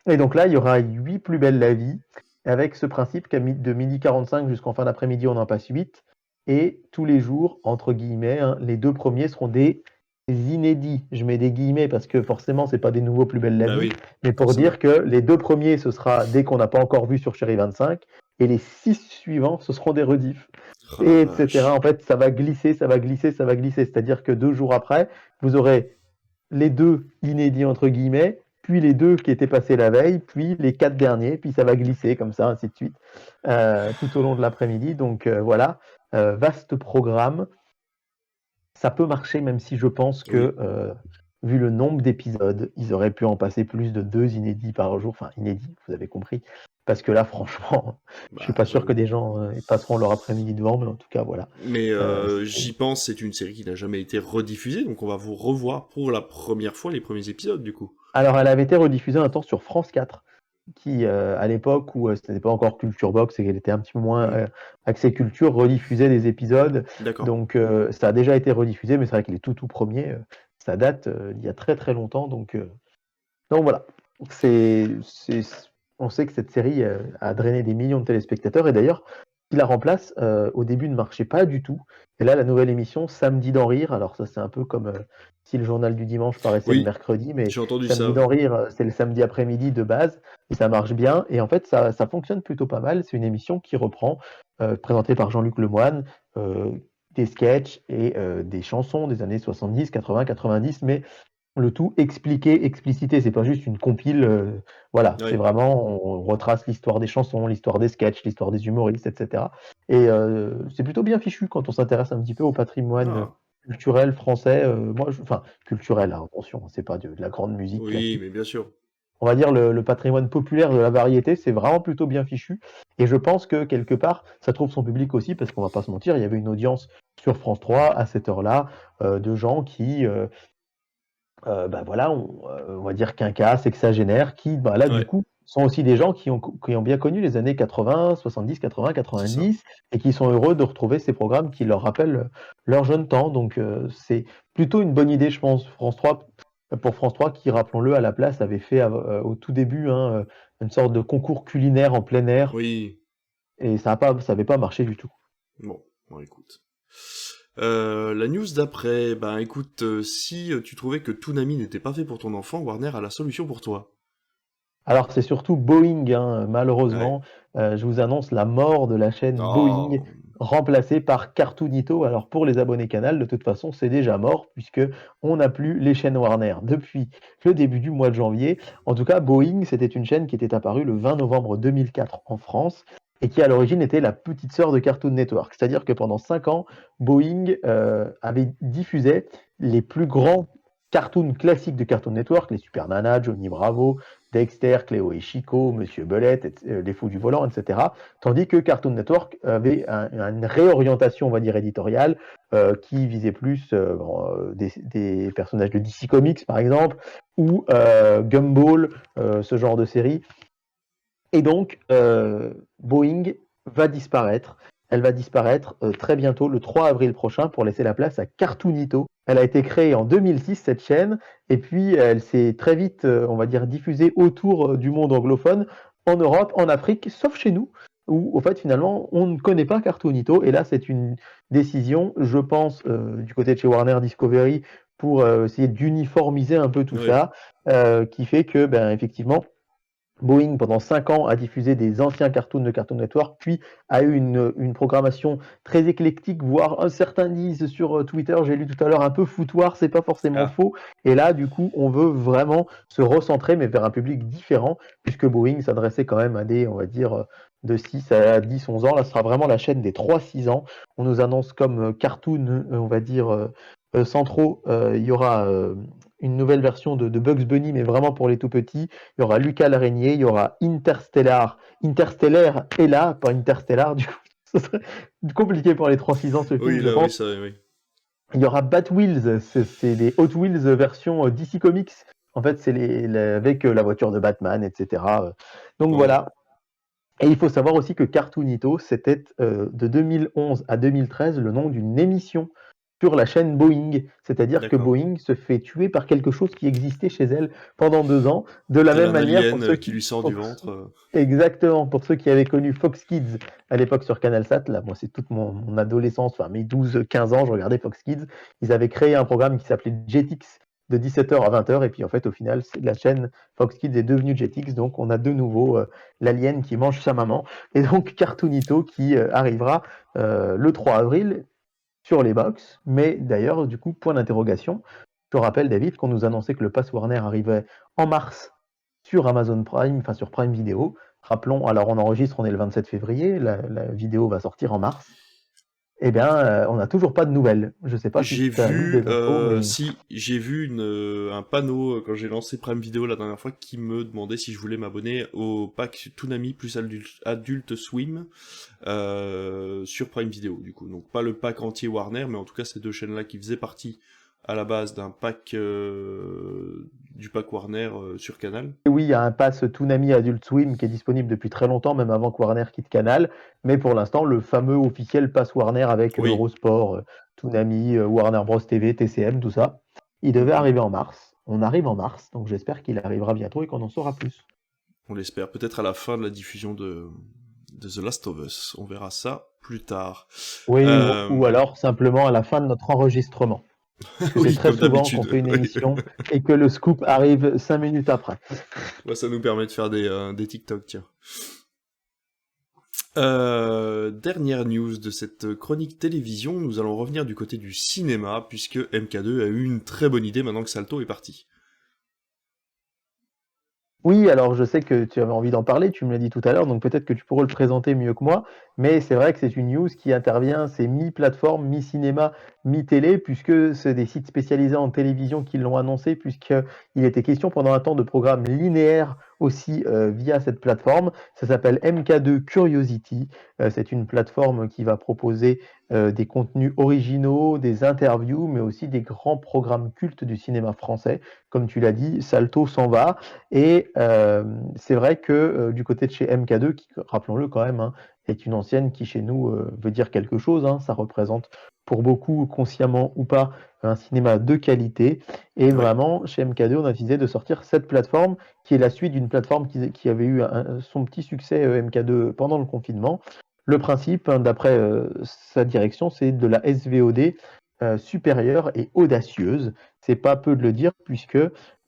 Et donc là, il y aura 8 Plus belle la vie, avec ce principe qu'à de 12h45 jusqu'en fin d'après-midi, on en passe 8. Et tous les jours, entre guillemets, hein, les 2 premiers seront des inédits. Je mets des guillemets parce que forcément, c'est pas des nouveaux Plus belle la
Bah
vie,
oui,
mais pour
forcément.
dire que les 2 premiers, ce sera dès qu'on n'a pas encore vu sur Chéri 25, et les 6 suivants, ce seront des rediffs,
Oh la
et etc.
vache.
En fait, ça va glisser, ça va glisser, ça va glisser. C'est-à-dire que 2 jours après, vous aurez les 2 inédits, entre guillemets, puis les 2 qui étaient passés la veille, puis les 4 derniers, puis ça va glisser comme ça, ainsi de suite, tout au long de l'après-midi. Donc voilà, vaste programme. Ça peut marcher, même si je pense
Oui.
que, vu le nombre d'épisodes, ils auraient pu en passer plus de 2 inédits par jour. Enfin, inédits, vous avez compris. Parce que là, franchement, je suis
Bah
pas sûr que
j'avoue.
des gens passeront leur après-midi devant, mais en tout cas, voilà.
Mais
C'est-
j'y pense, c'est une série qui n'a jamais été rediffusée, donc on va vous revoir pour la première fois les premiers épisodes du coup.
Alors, elle avait été rediffusée un temps sur France 4, qui, à l'époque où ce n'était pas encore Culture Box et qu'elle était un petit peu moins
Hmm.
axée culture, rediffusait des épisodes.
D'accord.
Donc, ça a déjà été rediffusé, mais c'est vrai que les tout premiers, ça date d'il y a très très longtemps. Donc voilà, c'est, c'est, on sait que cette série a drainé des millions de téléspectateurs et d'ailleurs, qui la remplace, au début ne marchait pas du tout. Et là, la nouvelle émission, Samedi d'en rire, alors ça c'est un peu comme si le journal du dimanche paraissait le
Oui,
mercredi, mais
j'ai entendu
Samedi
ça.
d'en rire, c'est le samedi après-midi de base et ça marche bien. Et en fait, ça fonctionne plutôt pas mal. C'est une émission qui reprend, présentée par Jean-Luc Lemoyne, euh, des sketchs et des chansons des années 70, 80, 90, mais le tout expliqué, explicité, c'est pas juste une compile, voilà, c'est
Ouais.
vraiment on retrace l'histoire des chansons, l'histoire des sketchs, l'histoire des humoristes, et cetera. Et c'est plutôt bien fichu quand on s'intéresse un petit peu au patrimoine
Ah.
culturel français, moi je enfin culturel, hein, attention, c'est pas de la grande musique
Oui,
classique.
mais bien sûr.
On va dire le patrimoine populaire de la variété, c'est vraiment plutôt bien fichu et je pense que quelque part, ça trouve son public aussi parce qu'on va pas se mentir, il y avait une audience sur France 3 à cette heure-là, de gens qui, bah, voilà, on va dire quinquas, sexagénaires qui, bah, là, du
Ouais,
coup, sont aussi des gens qui ont bien connu les années 80, 70, 80,
c'est ça.
90 et qui sont heureux de retrouver ces programmes qui leur rappellent, leur jeune temps. Donc c'est plutôt une bonne idée, je pense, France 3 pour France 3 qui, rappelons-le, à la place, avait fait au tout début, hein, une sorte de concours culinaire en plein air
Oui.
et ça avait pas marché du tout.
Bon, bon écoute. La news d'après, ben écoute, si tu trouvais que Toonami n'était pas fait pour ton enfant, Warner a la solution pour toi.
Alors c'est surtout Boeing, hein,
Ouais.
malheureusement, je vous annonce la mort de la chaîne Boeing,
Oh.
remplacée par Cartoonito. Alors pour les abonnés Canal, de toute façon, c'est déjà mort puisque on n'a plus les chaînes Warner depuis le début du mois de janvier. En tout cas, Boeing, c'était une chaîne qui était apparue le 20 novembre 2004 en France et qui à l'origine était la petite sœur de Cartoon Network. C'est-à-dire que pendant 5 ans, Boeing avait diffusé les plus grands cartoons classiques de Cartoon Network, les Super Nana, Johnny Bravo, Dexter, Cléo et Chico, Monsieur Belette, Les Fous du Volant, etc. Tandis que Cartoon Network avait une réorientation, on va dire, éditoriale qui visait plus des personnages de DC Comics, par exemple, ou Gumball, ce genre de série. Et donc, Boeing va disparaître. Elle va disparaître très bientôt, le 3 avril prochain, pour laisser la place à Cartoonito. Elle a été créée en 2006, cette chaîne, et puis elle s'est très vite, on va dire, diffusée autour du monde anglophone, en Europe, en Afrique, sauf chez nous, où, au fait, finalement, on ne connaît pas Cartoonito. Et là, c'est une décision, je pense, du côté de chez Warner Discovery, pour essayer d'uniformiser un peu tout
Oui.
ça, qui fait que, ben, effectivement, Boeing, pendant 5 ans, a diffusé des anciens cartoons de Cartoon Network, puis a eu une programmation très éclectique, voire certains disent sur Twitter, j'ai lu tout à l'heure, un peu foutoir, c'est pas forcément
Ah,
faux. Et là, du coup, on veut vraiment se recentrer, mais vers un public différent, puisque Boeing s'adressait quand même à des, on va dire, de 6 à 10, 11 ans. Là, ce sera vraiment la chaîne des 3-6 ans. On nous annonce comme cartoon, on va dire, centraux, il y aura une nouvelle version de Bugs Bunny, mais vraiment pour les tout petits. Il y aura Lucas l'araignée, il y aura Interstellaire est là, pas Interstellar, du coup, ce serait compliqué pour les 3-6 ans ce film,
oui,
je
là, oui,
pense.
ça, oui.
Il y aura Batwheels, c'est les Hot Wheels version DC Comics. En fait, c'est avec la voiture de Batman, etc. Donc
Ouais.
voilà. Et il faut savoir aussi que Cartoonito, c'était de 2011 à 2013 le nom d'une émission sur la chaîne Boeing. C'est-à-dire que
D'accord.
Boeing se fait tuer par quelque chose qui existait chez elle pendant 2 ans. De la
Tel
même
un
manière, pour
alien
ceux
qui
qui,
lui sort du
pour-
ventre.
exactement, pour ceux qui avaient connu Fox Kids à l'époque sur CanalSat, là, moi c'est toute mon adolescence, enfin mes 12-15 ans, je regardais Fox Kids. Ils avaient créé un programme qui s'appelait Jetix de 17h à 20h, et puis en fait au final la chaîne Fox Kids est devenue Jetix, donc on a de nouveau l'alien qui mange sa maman, et donc Cartoonito qui arrivera le 3 avril sur les box. Mais d'ailleurs, du coup, point d'interrogation. Je te rappelle, David, qu'on nous annonçait que le Pass Warner arrivait en mars sur Amazon Prime, enfin sur Prime Video. Rappelons, alors on enregistre, on est le 27 février, la vidéo va sortir en mars. Eh bien, on n'a toujours pas de nouvelles. Je ne sais pas si
J'ai
tu as eu
vu,
des infos, mais
si, j'ai vu un panneau quand j'ai lancé Prime Video la dernière fois qui me demandait si je voulais m'abonner au pack Toonami plus Adult Swim sur Prime Video du coup. Donc pas le pack entier Warner, mais en tout cas ces deux chaînes-là qui faisaient partie à la base d'un pack du pack Warner sur Canal.
oui, il y a un pass Toonami Adult Swim qui est disponible depuis très longtemps, même avant que Warner quitte Canal. Mais pour l'instant, le fameux officiel pass Warner avec
Oui.
Eurosport, Toonami, Warner Bros TV, TCM, tout ça, il devait
Mhm.
arriver en mars. On arrive en mars, donc j'espère qu'il arrivera bientôt et qu'on en saura plus.
On l'espère. Peut-être à la fin de la diffusion de The Last of Us. On verra ça plus tard.
Oui, ou
Euh,
alors simplement à la fin de notre enregistrement. Puisque c'est
oui,
très
comme
souvent qu'on
d'habitude.
fait une
Oui.
émission et que le scoop arrive 5 minutes après.
Ouais, ça nous permet de faire des TikTok, tiens. Dernière news de cette chronique télévision, nous allons revenir du côté du cinéma, puisque MK2 a eu une très bonne idée maintenant que Salto est parti.
Oui, alors je sais que tu avais envie d'en parler, tu me l'as dit tout à l'heure, donc peut-être que tu pourrais le présenter mieux que moi, mais c'est vrai que c'est une news qui intervient, c'est mi-plateforme, mi-cinéma, mi-télé, puisque c'est des sites spécialisés en télévision qui l'ont annoncé, puisqu'il était question pendant un temps de programmes linéaires aussi via cette plateforme. Ça s'appelle MK2 Curiosity. C'est une plateforme qui va proposer des contenus originaux, des interviews, mais aussi des grands programmes cultes du cinéma français. Comme tu l'as dit, Salto s'en va. Et c'est vrai que du côté de chez MK2, qui, rappelons-le quand même, hein, est une ancienne qui chez nous veut dire quelque chose, hein, ça représente pour beaucoup, consciemment ou pas, un cinéma de qualité. Et
Oui,
vraiment, chez MK2, on a décidé de sortir cette plateforme, qui est la suite d'une plateforme qui avait eu son petit succès MK2 pendant le confinement. Le principe, hein, d'après sa direction, c'est de la SVOD supérieure et audacieuse. C'est pas peu de le dire, puisque,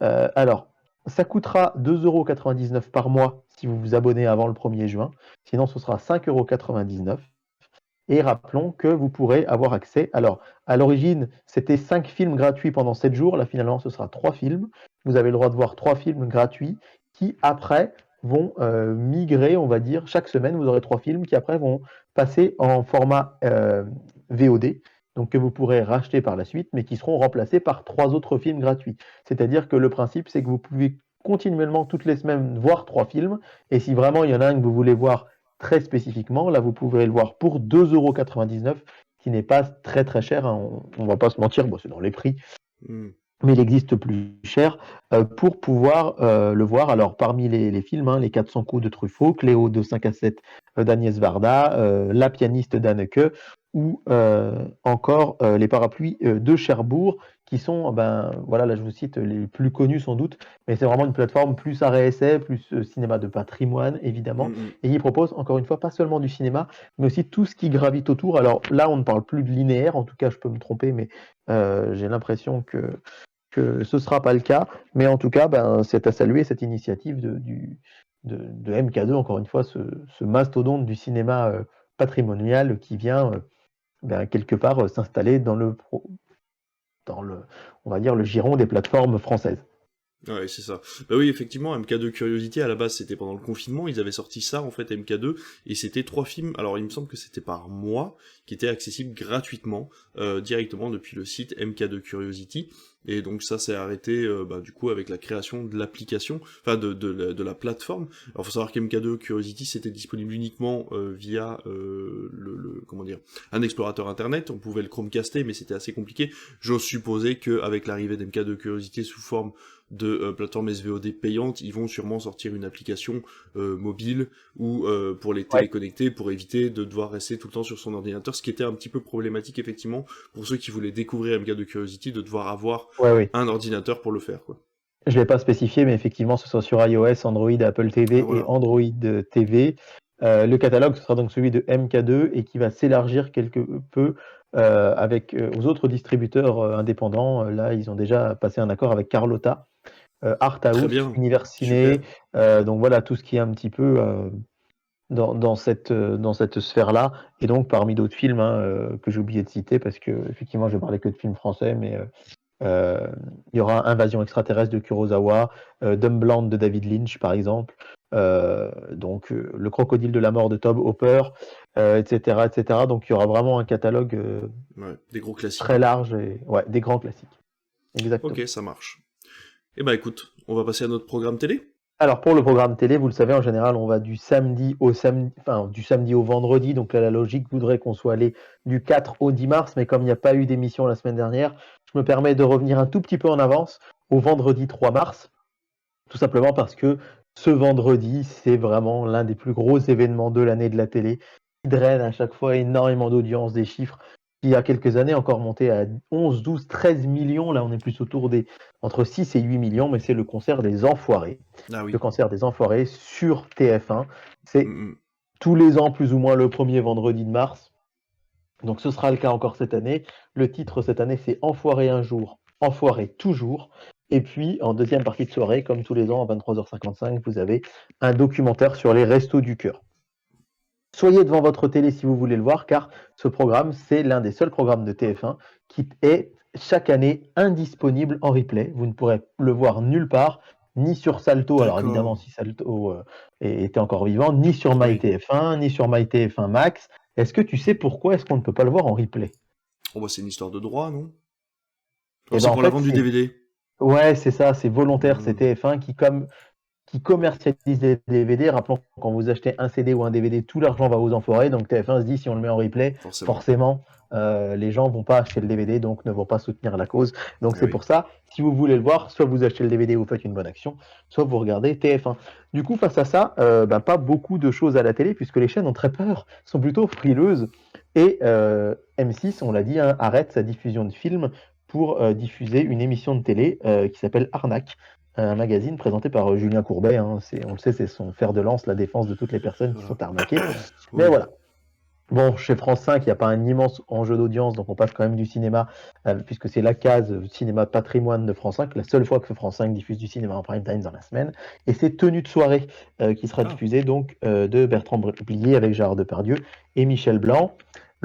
alors, ça coûtera 2,99 € par mois si vous vous abonnez avant le 1er juin. Sinon, ce sera 5,99 €. Et rappelons que vous pourrez avoir accès. Alors, à l'origine, c'était 5 films gratuits pendant 7 jours. Là, finalement, ce sera 3 films. Vous avez le droit de voir 3 films gratuits qui, après, vont migrer, on va dire. Chaque semaine, vous aurez 3 films qui, après, vont passer en format VOD. Donc, que vous pourrez racheter par la suite, mais qui seront remplacés par 3 autres films gratuits. C'est-à-dire que le principe, c'est que vous pouvez continuellement, toutes les semaines, voir 3 films. Et si vraiment il y en a un que vous voulez voir très spécifiquement, là, vous pouvez le voir pour 2,99 €, qui n'est pas très très cher, hein, on ne va pas se mentir, bon, c'est dans les prix,
hmm,
mais il existe plus cher pour pouvoir le voir. Alors, parmi les films, hein, Les 400 coups de Truffaut, Cléo de 5 à 7 d'Agnès Varda, La pianiste d'Anneke, ou encore Les parapluies de Cherbourg, qui sont, ben voilà, là je vous cite les plus connus sans doute, mais c'est vraiment une plateforme plus arrêt essai, plus cinéma de patrimoine évidemment,
hmm, hmm.
et qui propose encore une fois pas seulement du cinéma, mais aussi tout ce qui gravite autour. Alors là, on ne parle plus de linéaire, en tout cas je peux me tromper, mais j'ai l'impression que ce ne sera pas le cas, mais en tout cas, ben, c'est à saluer cette initiative de MK2, encore une fois, ce mastodonte du cinéma patrimonial qui vient quelque part s'installer dans le, on va dire, le giron des plateformes françaises.
Ouais, c'est ça. Bah oui, effectivement, MK2 Curiosity, à la base, c'était pendant le confinement, ils avaient sorti ça, en fait, MK2, et c'était 3 films, alors il me semble que c'était par mois, qui étaient accessibles gratuitement, directement depuis le site MK2 Curiosity, et donc ça s'est arrêté, du coup, avec la création de l'application, enfin, de la plateforme. Alors, faut savoir qu'MK2 Curiosity, c'était disponible uniquement via, comment dire, un explorateur internet, on pouvait le Chromecaster, mais c'était assez compliqué. J'ose supposer qu'avec l'arrivée d'MK2 Curiosity sous forme de plateformes SVOD payantes, ils vont sûrement sortir une application mobile ou pour les téléconnecter, pour éviter de devoir rester tout le temps sur son ordinateur, ce qui était un petit peu problématique effectivement pour ceux qui voulaient découvrir MK2 Curiosity, de devoir avoir
Ouais.
un ordinateur pour le faire, quoi.
Je ne l'ai pas spécifié, mais effectivement, ce soit sur iOS, Android, Apple TV
Ah, voilà.
et Android TV. Le catalogue, ce sera donc celui de MK2 et qui va s'élargir quelque peu avec aux autres distributeurs indépendants. Là, ils ont déjà passé un accord avec Carlotta, Art
Très
House,
bien,
Univers
super.
Ciné. Donc voilà, tout ce qui est un petit peu dans cette sphère-là. Et donc, parmi d'autres films que j'ai oublié de citer, parce que effectivement, je parlais que de films français, mais il y aura Invasion extraterrestre de Kurosawa, Dumbland de David Lynch, par exemple. Le Crocodile de la mort de Tobe Hooper, etc., etc. Donc, il y aura vraiment un catalogue
Ouais, des gros classiques,
très
quoi.
large et ouais, des grands classiques. Exactement.
Ok, ça marche. Eh ben écoute, on va passer à notre programme télé.
Alors pour le programme télé, vous le savez, en général, on va du samedi au vendredi. Donc là, la logique voudrait qu'on soit allé du 4 au 10 mars, mais comme il n'y a pas eu d'émission la semaine dernière, je me permets de revenir un tout petit peu en avance au vendredi 3 mars, tout simplement parce que ce vendredi, c'est vraiment l'un des plus gros événements de l'année de la télé, qui draine à chaque fois énormément d'audience, des chiffres qui, il y a quelques années, encore monté à 11, 12, 13 millions. Là, on est plus autour des entre 6 et 8 millions, mais c'est le concert des Enfoirés.
Ah
Le
oui.
concert des Enfoirés sur TF1. C'est
Mm, mm.
tous les ans, plus ou moins, le premier vendredi de mars. Donc ce sera le cas encore cette année. Le titre cette année, c'est Enfoiré un jour, Enfoiré toujours. Et puis, en deuxième partie de soirée, comme tous les ans, à 23h55, vous avez un documentaire sur les restos du cœur. Soyez devant votre télé si vous voulez le voir, car ce programme, c'est l'un des seuls programmes de TF1 qui est chaque année indisponible en replay. Vous ne pourrez le voir nulle part, ni sur Salto, alors évidemment
D'accord.
si Salto était encore vivant, ni sur
Oui.
MyTF1, ni sur MyTF1 Max. Est-ce que tu sais pourquoi est-ce qu'on ne peut pas le voir en replay?
Oh bah c'est une histoire de droit, non? Oh,
Eh
c'est
ben en
pour la
fait,
vente du
c'est
DVD.
ouais, c'est ça, c'est volontaire, c'est
Hmm.
TF1 qui commercialise les DVD. Rappelons que quand vous achetez un CD ou un DVD, tout l'argent va aux Enfoirés. Donc TF1 se dit si on le met en replay,
Forcément.
forcément, les gens vont pas acheter le DVD, donc ne vont pas soutenir la cause. Donc
Eh
c'est
oui.
pour ça, si vous voulez le voir, soit vous achetez le DVD, vous faites une bonne action, soit vous regardez TF1. Du coup, face à ça, pas beaucoup de choses à la télé, puisque les chaînes ont très peur, sont plutôt frileuses. Et M6, on l'a dit, arrête sa diffusion de films pour diffuser une émission de télé qui s'appelle Arnaque, un magazine présenté par Julien Courbet. On le sait, c'est son fer de lance, la défense de toutes les personnes qui
Voilà.
sont arnaquées. Mais
Oui.
voilà. Bon, chez France 5, il n'y a pas un immense enjeu d'audience, donc on passe quand même du cinéma, puisque c'est la case cinéma patrimoine de France 5, la seule fois que France 5 diffuse du cinéma en prime time dans la semaine. Et c'est Tenue de soirée qui sera
Ah.
diffusée donc de Bertrand Blier avec Gérard Depardieu et Michel Blanc.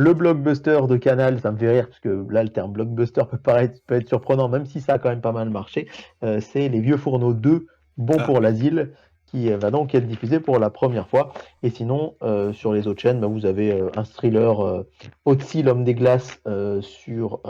Le blockbuster de Canal, ça me fait rire, parce que là, le terme blockbuster peut être surprenant, même si ça a quand même pas mal marché. C'est Les Vieux Fourneaux 2, Bon
Ah
pour
oui.
l'asile, qui va donc être diffusé pour la première fois. Et sinon, sur les autres chaînes, vous avez un thriller Otzi, l'homme des glaces sur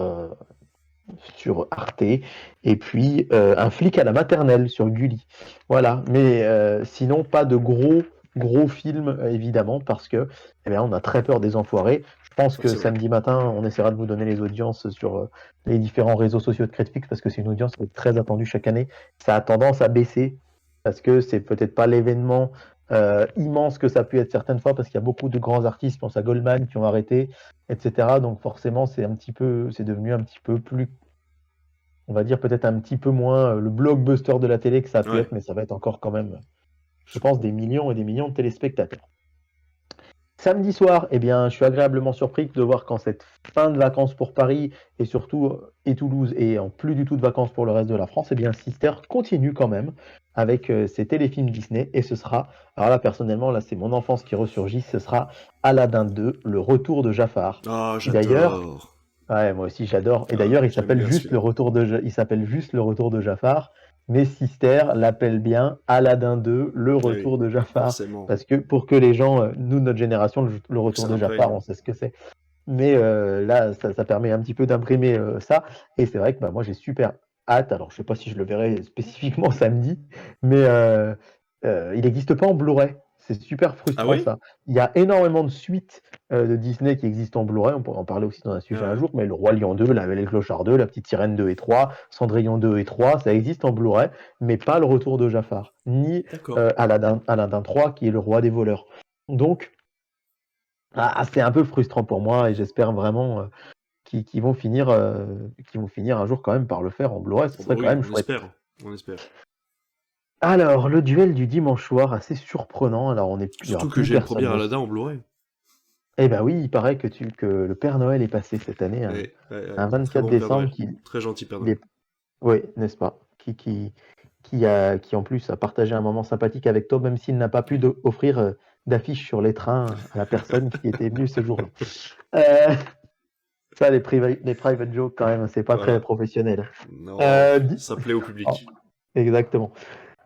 Arte, et puis un flic à la maternelle sur Gulli. Voilà, mais sinon, pas de gros films, évidemment, parce que on a très peur des Enfoirés. Je pense
Ça,
que
c'est vrai.
samedi matin, on essaiera de vous donner les audiences sur les différents réseaux sociaux de Critifix, parce que c'est une audience qui est très attendue chaque année. Ça a tendance à baisser, parce que c'est peut-être pas l'événement immense que ça a pu être certaines fois, parce qu'il y a beaucoup de grands artistes, je pense à Goldman, qui ont arrêté, etc. Donc forcément, c'est devenu un petit peu plus, on va dire peut-être un petit peu moins le blockbuster de la télé que ça a pu
Ouais.
être, mais ça va être encore quand même, je
Je
pense,
comprends.
des millions et des millions de téléspectateurs. Samedi soir, eh bien, je suis agréablement surpris de voir qu'en cette fin de vacances pour Paris et surtout et Toulouse et en plus du tout de vacances pour le reste de la France, eh bien, Sister continue quand même avec ses téléfilms Disney et ce sera, alors là personnellement, là c'est mon enfance qui ressurgit, ce sera Aladdin 2, le retour de Jafar,
Ah,
qui d'ailleurs,
j'adore.
ouais, moi aussi j'adore, et
Ah,
d'ailleurs il
j'aime
s'appelle
bien
juste
celui-là.
le retour il s'appelle juste le retour de Jafar, mais Sister l'appelle bien Aladdin 2, le
Ah oui,
retour de Jafar.
forcément.
Parce que pour que les gens, nous, notre génération, le
Que
retour
ça
de Jafar,
imprègne.
on sait ce que c'est. Mais là, ça permet un petit peu d'imprimer ça. Et c'est vrai que bah, moi, j'ai super hâte. Alors, je sais pas si je le verrai spécifiquement samedi, mais il n'existe pas en Blu-ray. C'est super
Ah
frustrant
oui?
ça. Il y a énormément de suites de Disney qui existent en Blu-ray. On pourrait en parler aussi dans un sujet
Ah
un
ouais.
jour. Mais Le Roi Lion 2, La Belle et le Clochard 2, La Petite Sirène 2 et 3, Cendrillon 2 et 3, ça existe en Blu-ray, mais pas le retour de Jafar, ni
D'accord.
Aladdin 3 qui est le roi des voleurs. Donc, c'est un peu frustrant pour moi et j'espère vraiment qu'ils vont finir un jour quand même par le faire en Blu-ray. Ce
Oh bah
serait quand
oui,
même
on
chouette.
espère. On espère.
Alors, le duel du dimanche soir, assez surprenant. Alors, il y aura
Surtout que
plus
j'ai le
personne
premier
dessus.
Aladdin en Blu-ray.
Eh ben oui, il paraît que le Père Noël est passé cette année,
Ouais, ouais, ouais.
un
Très
24
bon Père
décembre,
Noël. Très gentil Père
il
Noël.
est, oui, n'est-ce pas? Qui en plus a partagé un moment sympathique avec toi, même s'il n'a pas pu offrir d'affiches sur les trains à la personne qui était venue ce jour-là. Euh, Ça, les private jokes, quand même, c'est pas très
Voilà.
professionnel.
Non,
Euh, di-
ça plaît au
oh,
public.
exactement.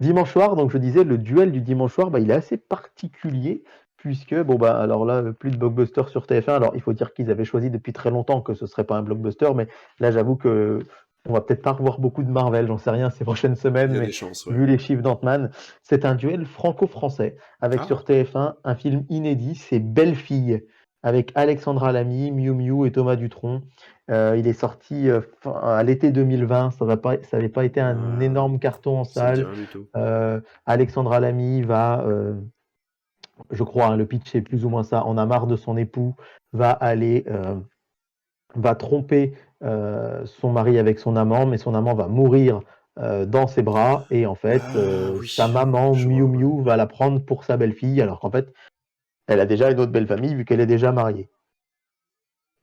Dimanche soir, donc je disais, le duel du dimanche soir, bah, il est assez particulier, puisque, bon, bah, alors là, plus de blockbuster sur TF1. Alors, il faut dire qu'ils avaient choisi depuis très longtemps que ce serait pas un blockbuster, mais là, j'avoue que on va peut-être pas revoir beaucoup de Marvel, j'en sais rien ces prochaines
Il
semaines,
y a
mais
des chances, ouais.
vu les chiffres d'Ant-Man, c'est un duel franco-français, avec
Ah,
sur TF1 un film inédit, c'est Belle Fille, avec Alexandra Lamy, Miu Miu et Thomas Dutronc. Il est sorti à l'été 2020, ça n'avait pas été un
ah,
énorme carton en
ça me dit
salle.
rien du tout.
Alexandra Lamy va, je crois, hein, le pitch est plus ou moins ça, en a marre de son époux, va aller, va tromper son mari avec son amant, mais son amant va mourir dans ses bras, et en fait,
Ah
sa
oui,
maman,
je
Miu
vois, ouais.
Miu, va la prendre pour sa belle-fille, alors qu'en fait, elle a déjà une autre belle famille vu qu'elle est déjà mariée.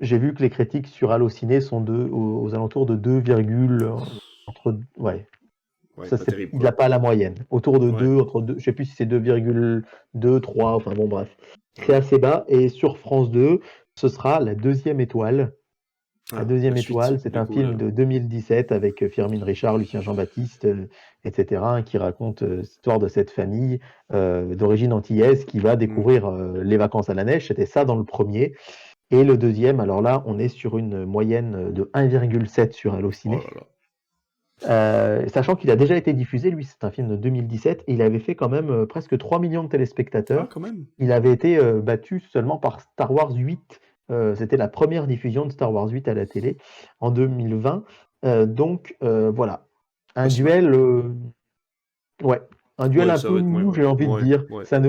J'ai vu que les critiques sur Allociné sont aux alentours de 2, ouais,
Ouais,
ça,
pas terrible,
il n'a
quoi.
pas la moyenne. Autour de
Ouais.
2, entre 2, je sais plus si c'est 2,2, 3, enfin bon, bref.
Ah
C'est
ouais.
assez bas. Et sur France 2, ce sera La Deuxième Étoile. La
Ah, la
Deuxième
suite,
Étoile, c'est
du
un
coup,
film
là.
de 2017 avec Firmin Richard, Lucien Jean-Baptiste, etc., hein, qui raconte l'histoire de cette famille d'origine antillaise qui va
Hmm.
découvrir les vacances à la neige. C'était ça dans le premier. Et le deuxième, alors là, on est sur une moyenne de 1,7 sur
Oh
Allociné.
là là.
Sachant qu'il a déjà été diffusé, lui, c'est un film de 2017, et il avait fait quand même presque 3 millions de
Ah,
téléspectateurs.
quand même.
Il avait été battu seulement par Star Wars 8. C'était la première diffusion de Star Wars 8 à la télé en 2020. Donc voilà,
Pas
un
si mal.
duel, ouais, un duel
Ouais,
un
ça
peu
va être... Ouais,
mou,
ouais.
j'ai envie de
Ouais,
dire.
ouais.
Ça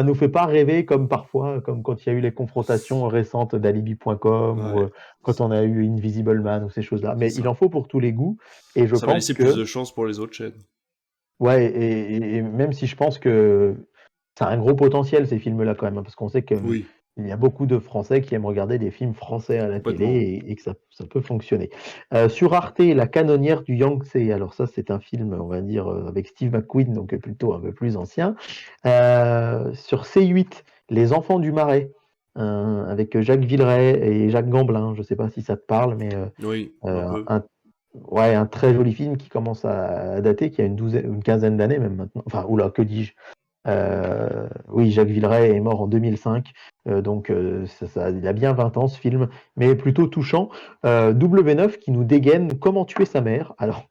nous fait pas rêver comme parfois, comme quand il y a eu les confrontations récentes d'Alibi.com ou
Ouais.
quand on a eu Invisible Man ou ces choses-là.
C'est
Mais il
ça.
en faut pour tous les goûts. Et je
Ça va
pense
laisser plus de
que
chance pour les autres chaînes.
ouais, et même si je pense que ça a un gros potentiel ces films-là quand même, hein, parce qu'on sait qu'il
Oui,
y a beaucoup de Français qui aiment regarder des films français à la télé
complètement.
et que ça peut fonctionner. Sur Arte, La canonnière du Yangtze, alors ça c'est un film, on va dire, avec Steve McQueen, donc plutôt un peu plus ancien. Sur C8, Les Enfants du Marais, avec Jacques Villeray et Jacques Gamblin, je ne sais pas si ça te parle, mais
Oui, un peu.
un ouais, un très joli film qui commence à dater, qui a une quinzaine d'années même maintenant. Enfin, oula, que dis-je? Oui, Jacques Villeray est mort en 2005, donc il a bien 20 ans ce film, mais plutôt touchant. W9 qui nous dégaine Comment tuer sa mère. Alors,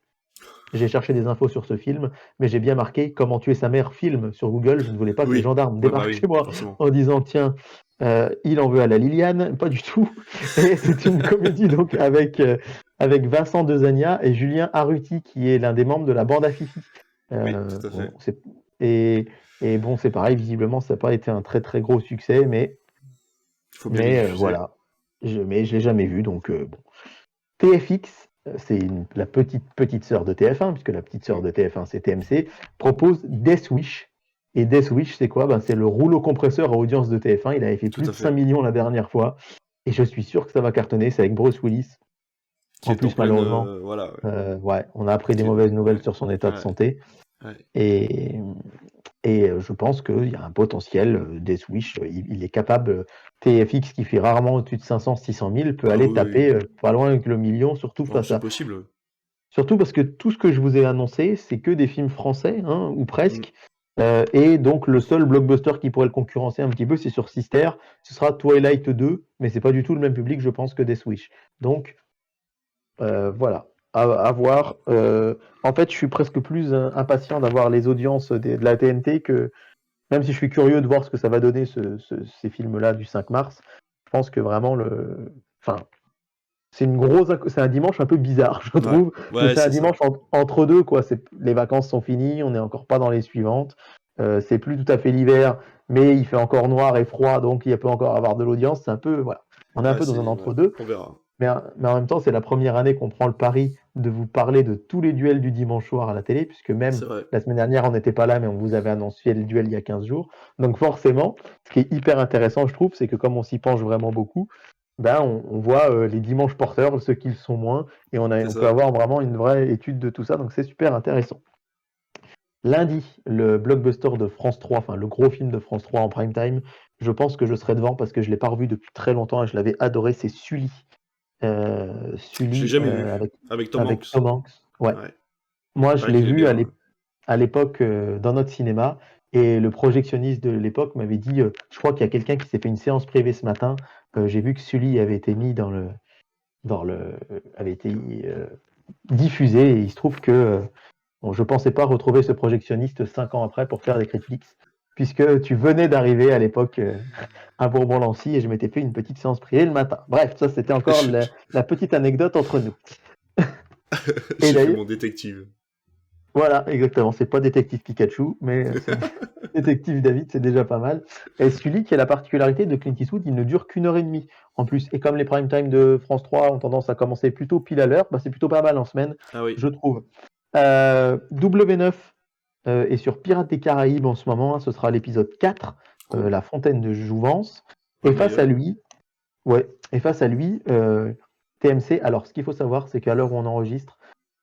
j'ai cherché des infos sur ce film, mais j'ai bien marqué Comment tuer sa mère film sur Google. Je ne voulais pas que les
Oui.
gendarmes
Ouais, bah
débarquent
oui,
chez moi
forcément.
en disant tiens, il en veut à la Liliane. Pas du tout. Et c'est une comédie donc avec Vincent Dezania et Julien Arruti, qui est l'un des membres de la bande à Fifi.
Oui, tout à
Bon,
fait.
et, et bon, c'est pareil, visiblement, ça n'a pas été un très très gros succès,
Il faut bien les diffuser.
voilà. Mais je l'ai jamais vu, donc bon. TFX, c'est la petite sœur de TF1, puisque la petite sœur
Mm.
de TF1 c'est TMC, propose Death Wish, Et Death Wish, c'est quoi? C'est le rouleau compresseur à audience de TF1. Il avait fait
Tout
plus
à
de 5
fait.
millions la dernière fois. Et je suis sûr que ça va cartonner. C'est avec Bruce Willis.
Qui
En
est en
plus,
pleine,
malheureusement,
voilà, ouais.
ouais, on a appris des
Qui est-
mauvaises nouvelles
ouais,
sur son état de
ouais,
santé.
ouais.
Et, et je pense qu'il y a un potentiel. Death Wish, il est capable. TFX, qui fait rarement au-dessus de 500-600 000, peut
Ah
aller
oui, oui.
taper pas loin avec le million, surtout
Oh,
face
c'est
à.
possible.
Surtout parce que tout ce que je vous ai annoncé, c'est que des films français, hein, ou
Mm.
presque. Et donc le seul blockbuster qui pourrait le concurrencer un petit peu, c'est sur Sister. Ce sera Twilight 2, mais c'est pas du tout le même public, je pense, que Death Wish. Donc voilà, à voir. En fait, je suis presque plus impatient d'avoir les audiences de la TNT que, même si je suis curieux de voir ce que ça va donner ces films-là du 5 mars. Je pense que vraiment enfin, c'est un dimanche un peu bizarre, je
Ouais,
trouve, mais
ouais,
c'est un
c'est ça.
dimanche entre deux, quoi. Les vacances sont finies, on n'est encore pas dans les suivantes. C'est plus tout à fait l'hiver, mais il fait encore noir et froid, donc il peut encore avoir de l'audience. C'est un peu, voilà, on est un
Ouais,
peu dans un
voilà.
entre-deux.
On verra.
Mais en même temps, c'est la première année qu'on prend le pari de vous parler de tous les duels du dimanche soir à la télé, puisque même
C'est vrai.
la semaine dernière, on n'était pas là, mais on vous avait annoncé le duel il y a 15 jours. Donc forcément, ce qui est hyper intéressant, je trouve, c'est que comme on s'y penche vraiment beaucoup, on voit les dimanches porteurs, ceux qui le sont moins, et on
C'est
peut
ça.
avoir vraiment une vraie étude de tout ça, donc c'est super intéressant. Lundi, le blockbuster de France 3, enfin le gros film de France 3 en prime time, je pense que je serai devant parce que je ne l'ai pas revu depuis très longtemps et je l'avais adoré, c'est Sully.
Je l'ai
Sully
jamais vu. Avec Tom
avec
Hanks.
Tom Hanks. Ouais.
Ouais.
Moi, je
Paraît
l'ai
qu'il est
vu
bien. Ouais.
à l'époque dans notre cinéma et le projectionniste de l'époque m'avait dit, je crois qu'il y a quelqu'un qui s'est fait une séance privée ce matin. J'ai vu que Sully avait été mis avait été diffusé et il se trouve que bon, je pensais pas retrouver ce projectionniste 5 ans après pour faire des critiques, puisque tu venais d'arriver à l'époque à Bourbon-Lancy et je m'étais fait une petite séance privée le matin. Bref, ça c'était encore la petite anecdote entre nous. Et
J'ai fait
d'ailleurs,
mon détective.
voilà, exactement, c'est pas détective Pikachu, mais c'est détective David, c'est déjà pas mal. Et Sully qui a la particularité de Clint Eastwood, il ne dure qu'une heure et demie en plus. Et comme les prime time de France 3 ont tendance à commencer plutôt pile à l'heure, c'est plutôt pas mal en semaine,
Ah oui.
je trouve. W9 est sur Pirates des Caraïbes en ce moment, hein, ce sera l'épisode 4,
Cool.
La Fontaine de Jouvence.
Pas
Et
le
face à
meilleur.
lui, TMC, alors ce qu'il faut savoir, c'est qu'à l'heure où on enregistre,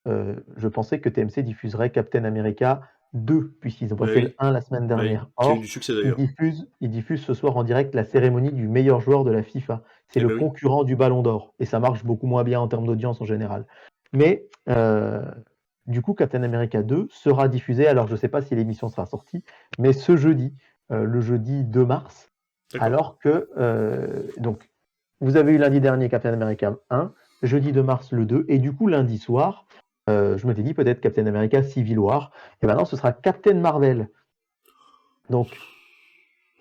je pensais que TMC diffuserait Captain America 2, puisqu'ils ont pas
Bah
fait le
oui.
1 la semaine
Bah oui.
dernière.
Qui a eu
Or,
du succès d'ailleurs.
ils diffusent ce soir en direct la cérémonie du meilleur joueur de la FIFA. C'est
Eh
le
bah oui.
concurrent du Ballon d'Or, et ça marche beaucoup moins bien en termes d'audience en général. Mais du coup, Captain America 2 sera diffusé, alors je ne sais pas si l'émission sera sortie, mais ce jeudi, le jeudi 2 mars,
D'accord.
alors que, donc, vous avez eu lundi dernier Captain America 1, jeudi 2 mars le 2, et du coup, lundi soir, je m'étais dit peut-être Captain America Civil War, et maintenant ce sera Captain Marvel. Donc,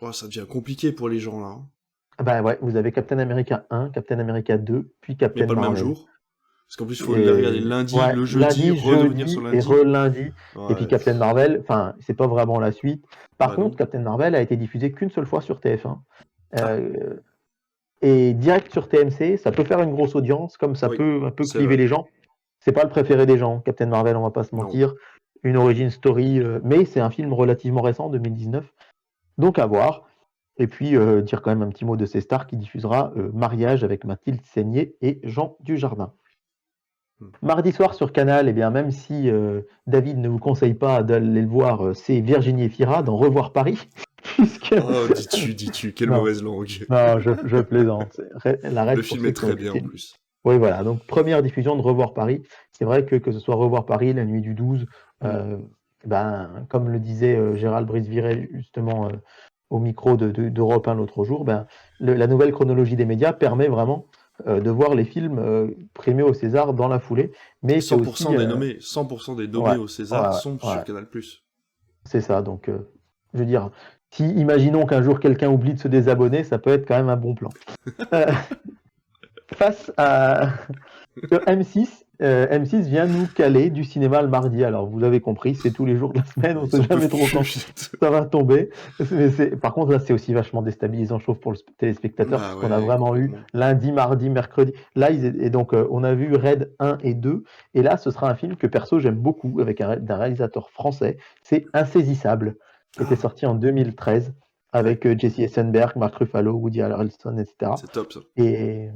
Oh, ça devient compliqué pour les gens là. Hein.
bah ouais, vous avez Captain America 1, Captain America 2, puis
Mais
Captain
pas le même
Marvel.
jour. Parce qu'en plus, il faut les regarder
Et
le lundi,
ouais,
le jeudi,
lundi,
redevenir sur
jeudi et
lundi.
re-lundi. Et puis
Ouais.
Captain Marvel, enfin, c'est pas vraiment la suite. Par
Bah
contre,
non.
Captain Marvel a été diffusé qu'une seule fois sur TF1.
Ah,
Euh, et direct sur TMC, ça peut faire une grosse audience, comme ça
oui.
peut un peu
C'est
cliver
vrai.
les gens. C'est pas le préféré des gens, Captain Marvel, on va pas se
Non.
mentir. Une origin story, mais c'est un film relativement récent, 2019. Donc à voir. Et puis dire quand même un petit mot de ces stars qui diffusera Mariage avec Mathilde Seigné et Jean Dujardin.
Hmm.
Mardi soir sur Canal, eh bien, même si David ne vous conseille pas d'aller le voir, c'est Virginie Efira dans Revoir Paris. Puisque...
Oh, dis-tu, quelle
non,
mauvaise langue.
non, je plaisante. La
Le
reste pour
film
ceux
est
qui ont
très
vu le
bien en
film.
plus.
Oui, voilà. Donc, première diffusion de Revoir Paris. C'est vrai que ce soit Revoir Paris, la nuit du 12,
Hmm.
comme le disait Gérald Brice-Viret justement au micro d'Europe 1 l'autre jour, la nouvelle chronologie des médias permet vraiment de voir les films primés au César dans la foulée. Mais c'est
100%
aussi...
des nommés, 100% des nommés
ouais,
au César
ouais,
sont
ouais,
sur Canal+.
c'est ça. Donc, je veux dire, si imaginons qu'un jour quelqu'un oublie de se désabonner, ça peut être quand même un bon plan. Euh, face à M6, M6 vient nous caler du cinéma le mardi. Alors, vous avez compris, c'est tous les jours de la semaine, on ne
Ils
sait
en
jamais
peuvent
trop
plus.
quand ça va tomber. Par contre, là, c'est aussi vachement déstabilisant, je trouve, pour le téléspectateur,
Bah
puisqu'on a
ouais,
vraiment eu
complètement.
lundi, mardi, mercredi. Là, et donc, on a vu Raid 1 et 2. Et là, ce sera un film que perso, j'aime beaucoup, avec d'un réalisateur français. C'est Insaisissable. qui était
Ah,
sorti en 2013
ouais,
avec Jesse Eisenberg, Mark Ruffalo, Woody Harrelson, etc.
c'est top ça.
Et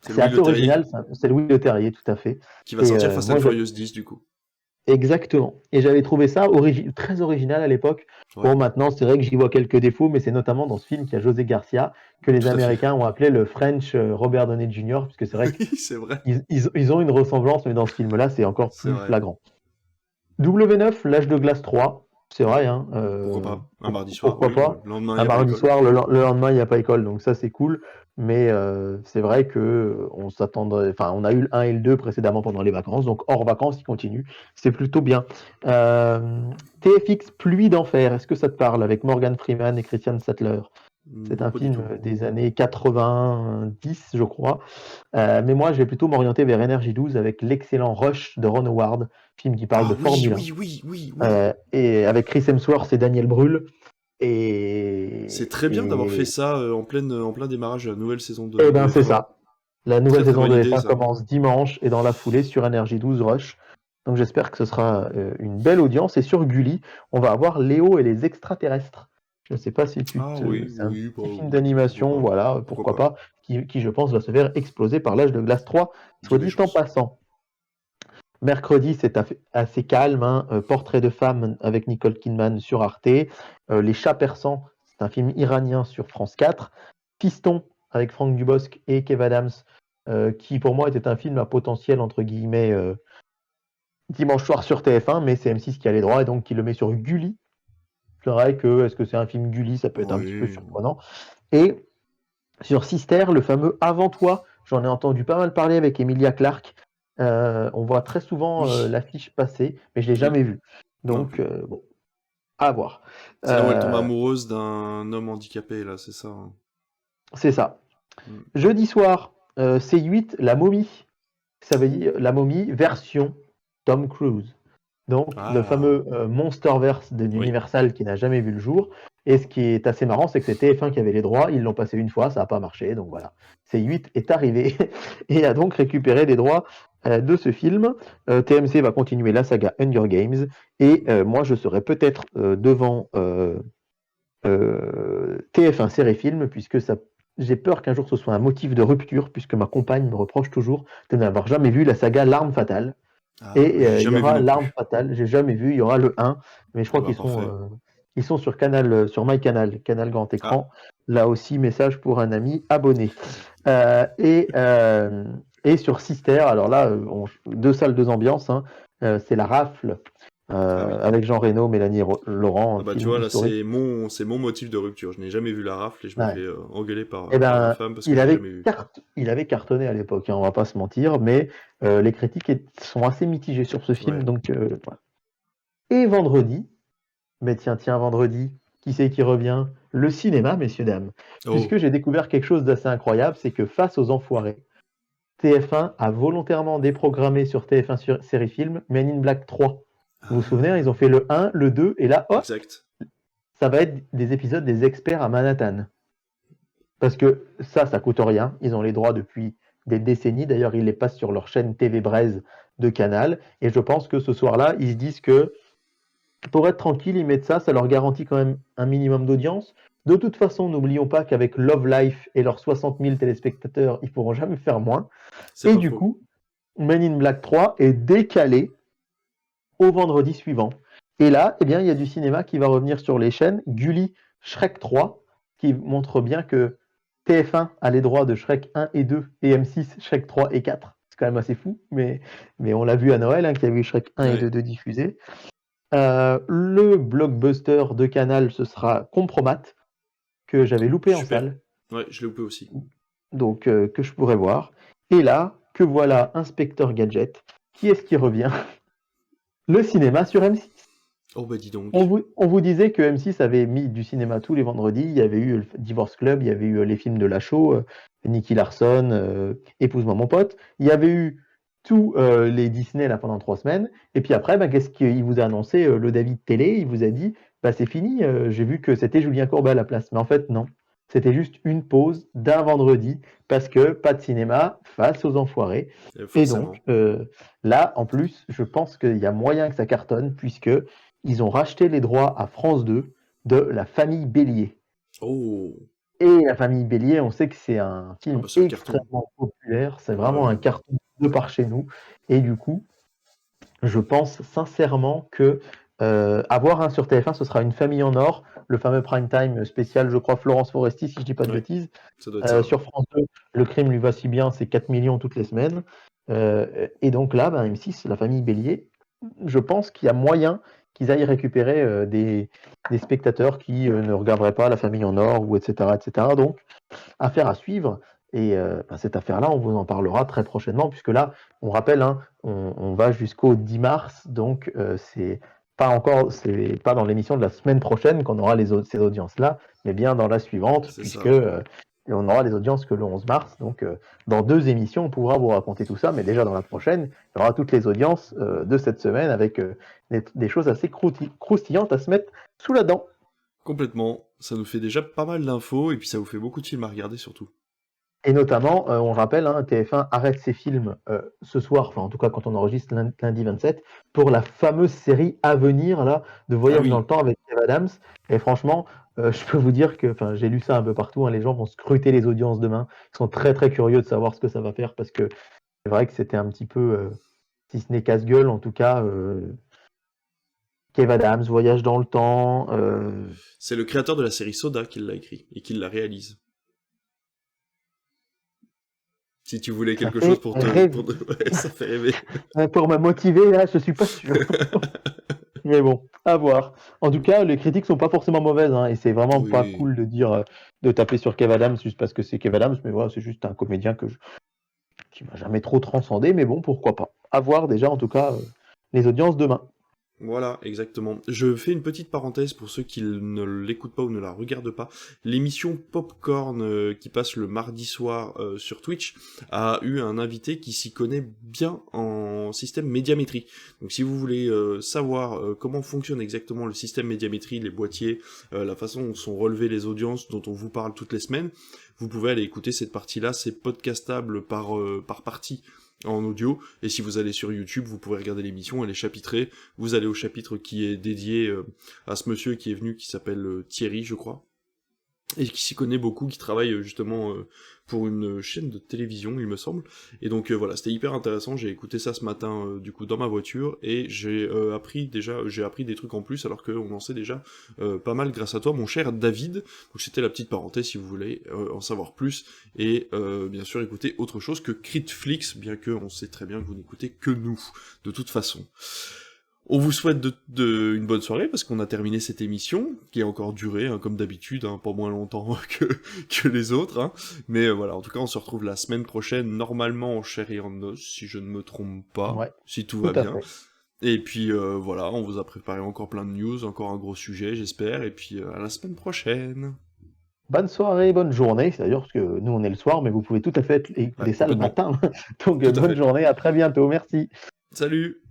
C'est
c'est
Louis
assez
Leterrier
original, c'est Louis Leterrier, tout à fait.
qui va
Et
sortir Fast and
moi,
Furious 10 du coup.
exactement. Et j'avais trouvé ça très original à l'époque.
Ouais,
Bon, maintenant, c'est vrai que j'y vois quelques défauts, mais c'est notamment dans ce film qu'il y a José Garcia, que les
tout à fait.
Américains ont appelé le French Robert Downey Jr., puisque c'est vrai
Oui, c'est vrai.
qu'ils ont une ressemblance, mais dans ce film-là, c'est encore
C'est
plus
vrai.
flagrant. W9, l'âge de glace 3, c'est vrai, hein,
Pourquoi pas? Un mardi soir,
pourquoi
oui.
pas.
Le lendemain, il
Un
n'y a pas
mardi
école.
soir, le lendemain, il n'y a pas école, donc ça c'est cool. Mais c'est vrai que on s'attendrait, enfin, on a eu le 1 et le 2 précédemment pendant les vacances, donc hors vacances, il continue. C'est plutôt bien. TFX Pluie d'enfer, est-ce que ça te parle avec Morgan Freeman et Christian Sattler? C'est
Non,
un
pas du
film
tout.
des années 90, je crois. Mais moi, je vais plutôt m'orienter vers Energy 12 avec l'excellent Rush de Ron Howard, film qui parle
Ah
de
oui,
Formule 1.
oui, oui, oui, oui.
Et avec Chris Hemsworth et Daniel Brühl.
C'est
Et,
très bien d'avoir fait
et,
ça en plein démarrage de la nouvelle saison
et
de
ben c'est
F1.
ça. La
Très
nouvelle
très
saison
bonne
de
idée
F1
ça.
commence dimanche et dans la foulée sur Energy 12 Rush. Donc j'espère que ce sera une belle audience. Et sur Gulli, on va avoir Léo et les extraterrestres. Je ne sais pas si
Ah oui,
c'est un
oui, bah
petit film
oui, pourquoi
d'animation,
pas.
voilà,
Pourquoi
pourquoi
pas.
pas, qui je pense va se faire exploser par l'âge de glace 3,
Bien
soit
des
dit en
chances.
passant. Mercredi, c'est assez calme, hein. Portrait de femme avec Nicole Kidman sur Arte. Les chats persans, c'est un film iranien sur France 4. Piston avec Franck Dubosc et Kev Adams, qui pour moi était un film à potentiel entre guillemets dimanche soir sur TF1, mais c'est M6 qui a les droits et donc qui le met sur Gulli. C'est vrai que est-ce que c'est un film Gulli, ça peut être un petit peu
Oui.
surprenant. Et sur Sister, le fameux Avant toi, j'en ai entendu pas mal parler avec Emilia Clarke. On voit très souvent
Oui,
l'affiche passer, mais je l'ai
oui,
jamais vue.
non
Donc,
plus.
bon, à voir.
C'est là où elle tombe
Euh,
amoureuse d'un homme handicapé, là, c'est ça, hein.
c'est ça.
Mm.
Jeudi soir, C8, La Momie. Ça veut
Ouh.
dire La Momie version Tom Cruise. Donc, le
Ah,
fameux Monsterverse
oui.
d'Universal qui n'a jamais vu le jour. Et ce qui est assez marrant, c'est que c'est TF1 qui avait les droits. Ils l'ont passé une fois, ça n'a pas marché. Donc voilà. C8 est arrivé et a donc récupéré les droits de ce film. TMC va continuer la saga Hunger Games. Et moi, je serai peut-être devant TF1 série film, puisque ça. J'ai peur qu'un jour ce soit un motif de rupture, puisque ma compagne me reproche toujours de n'avoir jamais vu la saga L'Arme Fatale.
Ah,
Et
j'ai
il y
jamais vu
aura
non
L'Arme
plus.
Fatale, j'ai jamais vu, il y aura le 1, mais je
Ah
crois
bah
qu'ils
parfait.
sont sur Canal, sur MyCanal, Canal Grand
Ah,
Écran. Là aussi, message pour un ami abonné. Euh, et, euh, et sur Sister, alors là, deux salles, deux ambiances, hein. C'est La Rafle,
ah oui.
avec Jean Reno, Mélanie Laurent, un
Ah bah tu
film
vois, là,
historique.
c'est mon motif de rupture. Je n'ai jamais vu la rafle et je me
Ouais.
fais engueuler
Eh
par ma
ben,
femme parce que j'ai jamais vu.
il avait cartonné à l'époque, hein, on va pas se mentir, mais les critiques sont assez mitigées sur ce film,
Ouais.
donc voilà. Et vendredi, mais tiens, tiens, vendredi, qui c'est qui revient? Le cinéma, messieurs, dames.
Oh.
Puisque j'ai découvert quelque chose d'assez incroyable, c'est que face aux enfoirés, TF1 a volontairement déprogrammé sur TF1 Série Film Men in Black 3. Vous vous souvenez, ils ont
Ah,
fait le 1, le 2, et là, hop,
exact.
ça va être des épisodes des experts à Manhattan. Parce que ça coûte rien. Ils ont les droits depuis des décennies. D'ailleurs, ils les passent sur leur chaîne TV Braise de Canal. Et je pense que ce soir-là, ils se disent que pour être tranquille, ils mettent ça, ça leur garantit quand même un minimum d'audience. De toute façon, n'oublions pas qu'avec Love Life et leurs 60 000 téléspectateurs, ils pourront jamais faire moins.
C'est
Et
pas
du
faux.
coup, Men in Black 3 est décalé au vendredi suivant. Et là, eh bien, il y a du cinéma qui va revenir sur les chaînes. Gulli, Shrek 3, qui montre bien que TF1 a les droits de Shrek 1 et 2 et M6 Shrek 3 et 4. C'est quand même assez fou, mais on l'a vu à Noël, hein, qu'il y a eu Shrek 1 et
Ouais.
2 de diffusés. Le blockbuster de Canal, ce sera Compromat, que j'avais loupé en
Super.
salle,
Ouais, je l'ai loupé aussi.
donc que je pourrais voir. Et là, que voilà Inspecteur Gadget. Qui est-ce qui revient? Le cinéma sur M6.
Oh bah dis donc.
On vous disait que M6 avait mis du cinéma tous les vendredis. Il y avait eu le Divorce Club, il y avait eu les films de Lachaud, Nicky Larson, Épouse-moi mon pote. Il y avait eu tous les Disney là pendant 3 semaines. Et puis après, bah, qu'est-ce qu'il vous a annoncé le David Télé? Il vous a dit, bah, c'est fini, j'ai vu que c'était Julien Courbet à la place. Mais en fait, non. C'était juste une pause d'un vendredi parce que pas de cinéma face aux enfoirés. Et donc,
Forcément.
là, en plus, je pense qu'il y a moyen que ça cartonne puisque ils ont racheté les droits à France 2 de La Famille Bélier.
Oh,
Et La Famille Bélier, on sait que c'est un film
bah c'est un carton.
extrêmement populaire, c'est
Ah
vraiment
ouais.
un carton de par chez nous. Et du coup, je pense sincèrement que avoir un sur TF1, ce sera Une famille en or, le fameux prime time spécial, je crois, Florence Foresti, si je dis pas de
Ouais,
bêtises.
ça doit être ça.
Sur France 2, Le crime lui va si bien, c'est 4 millions toutes les semaines. Et donc là, M6, La Famille Bélier, je pense qu'il y a moyen qu'ils aillent récupérer des spectateurs qui ne regarderaient pas La Famille en or, ou etc. etc. Donc, affaire à suivre. Et cette affaire-là, on vous en parlera très prochainement, puisque là, on rappelle, hein, on va jusqu'au 10 mars, donc c'est pas dans l'émission de la semaine prochaine qu'on aura ces audiences-là, mais bien dans la suivante,
C'est
puisque
ça.
on aura des audiences que le 11 mars. Donc, dans 2 émissions, on pourra vous raconter tout ça, mais déjà dans la prochaine, il y aura toutes les audiences de cette semaine avec des choses assez croustillantes à se mettre sous la dent.
Complètement. Ça nous fait déjà pas mal d'infos et puis ça vous fait beaucoup de films à regarder surtout.
Et notamment, on rappelle, hein, TF1 arrête ses films ce soir, enfin en tout cas quand on enregistre lundi 27, pour la fameuse série à venir là, de
Ah
Voyage dans le
oui.
temps avec Kev Adams. Et franchement, je peux vous dire que, j'ai lu ça un peu partout, hein, les gens vont scruter les audiences demain. Ils sont très très curieux de savoir ce que ça va faire, parce que c'est vrai que c'était un petit peu, si ce n'est casse-gueule, en tout cas, Kev Adams, Voyage dans le temps.
C'est le créateur de la série Soda qui l'a écrit et qui la réalise. Si tu voulais
Ça
quelque chose
fait
pour
rêver.
Ouais, ça fait rêver.
Pour me motiver, là, je suis pas sûr. Mais bon, à voir. En tout cas, les critiques sont pas forcément mauvaises, hein, et c'est vraiment pas
Oui.
cool de dire de taper sur Kev Adams juste parce que c'est Kev Adams, mais voilà, c'est juste un comédien qui m'a jamais trop transcendé, mais bon, pourquoi pas. À voir déjà, en tout cas, les audiences demain.
Voilà, exactement. Je fais une petite parenthèse pour ceux qui ne l'écoutent pas ou ne la regardent pas. L'émission Popcorn qui passe le mardi soir sur Twitch a eu un invité qui s'y connaît bien en système médiamétrie. Donc si vous voulez savoir comment fonctionne exactement le système médiamétrie, les boîtiers, la façon dont sont relevées les audiences dont on vous parle toutes les semaines, vous pouvez aller écouter cette partie-là. C'est podcastable par partie en audio, et si vous allez sur YouTube, vous pourrez regarder l'émission, elle est chapitrée, vous allez au chapitre qui est dédié à ce monsieur qui est venu, qui s'appelle Thierry, je crois, et qui s'y connaît beaucoup, qui travaille justement pour une chaîne de télévision, il me semble, et donc voilà, c'était hyper intéressant, j'ai écouté ça ce matin, du coup, dans ma voiture, et j'ai appris des trucs en plus, alors qu'on en sait déjà pas mal grâce à toi, mon cher David. Donc c'était la petite parenthèse, si vous voulez en savoir plus, et bien sûr écouter autre chose que Critflix, bien que on sait très bien que vous n'écoutez que nous, de toute façon. On vous souhaite une bonne soirée, parce qu'on a terminé cette émission, qui a encore duré, hein, comme d'habitude, hein, pas moins longtemps que les autres, hein. Mais voilà, en tout cas, on se retrouve la semaine prochaine, normalement en chair et en os, si je ne me trompe pas,
Ouais,
si tout
tout
va
à
bien.
fait.
Et puis voilà, on vous a préparé encore plein de news, encore un gros sujet, j'espère, et puis à la semaine prochaine.
Bonne soirée, bonne journée. C'est d'ailleurs parce que nous, on est le soir, mais vous pouvez tout à fait
Ouais,
écouter ça le
complètement.
matin. Donc,
Tout à
bonne
fait.
journée, à très bientôt. Merci.
Salut!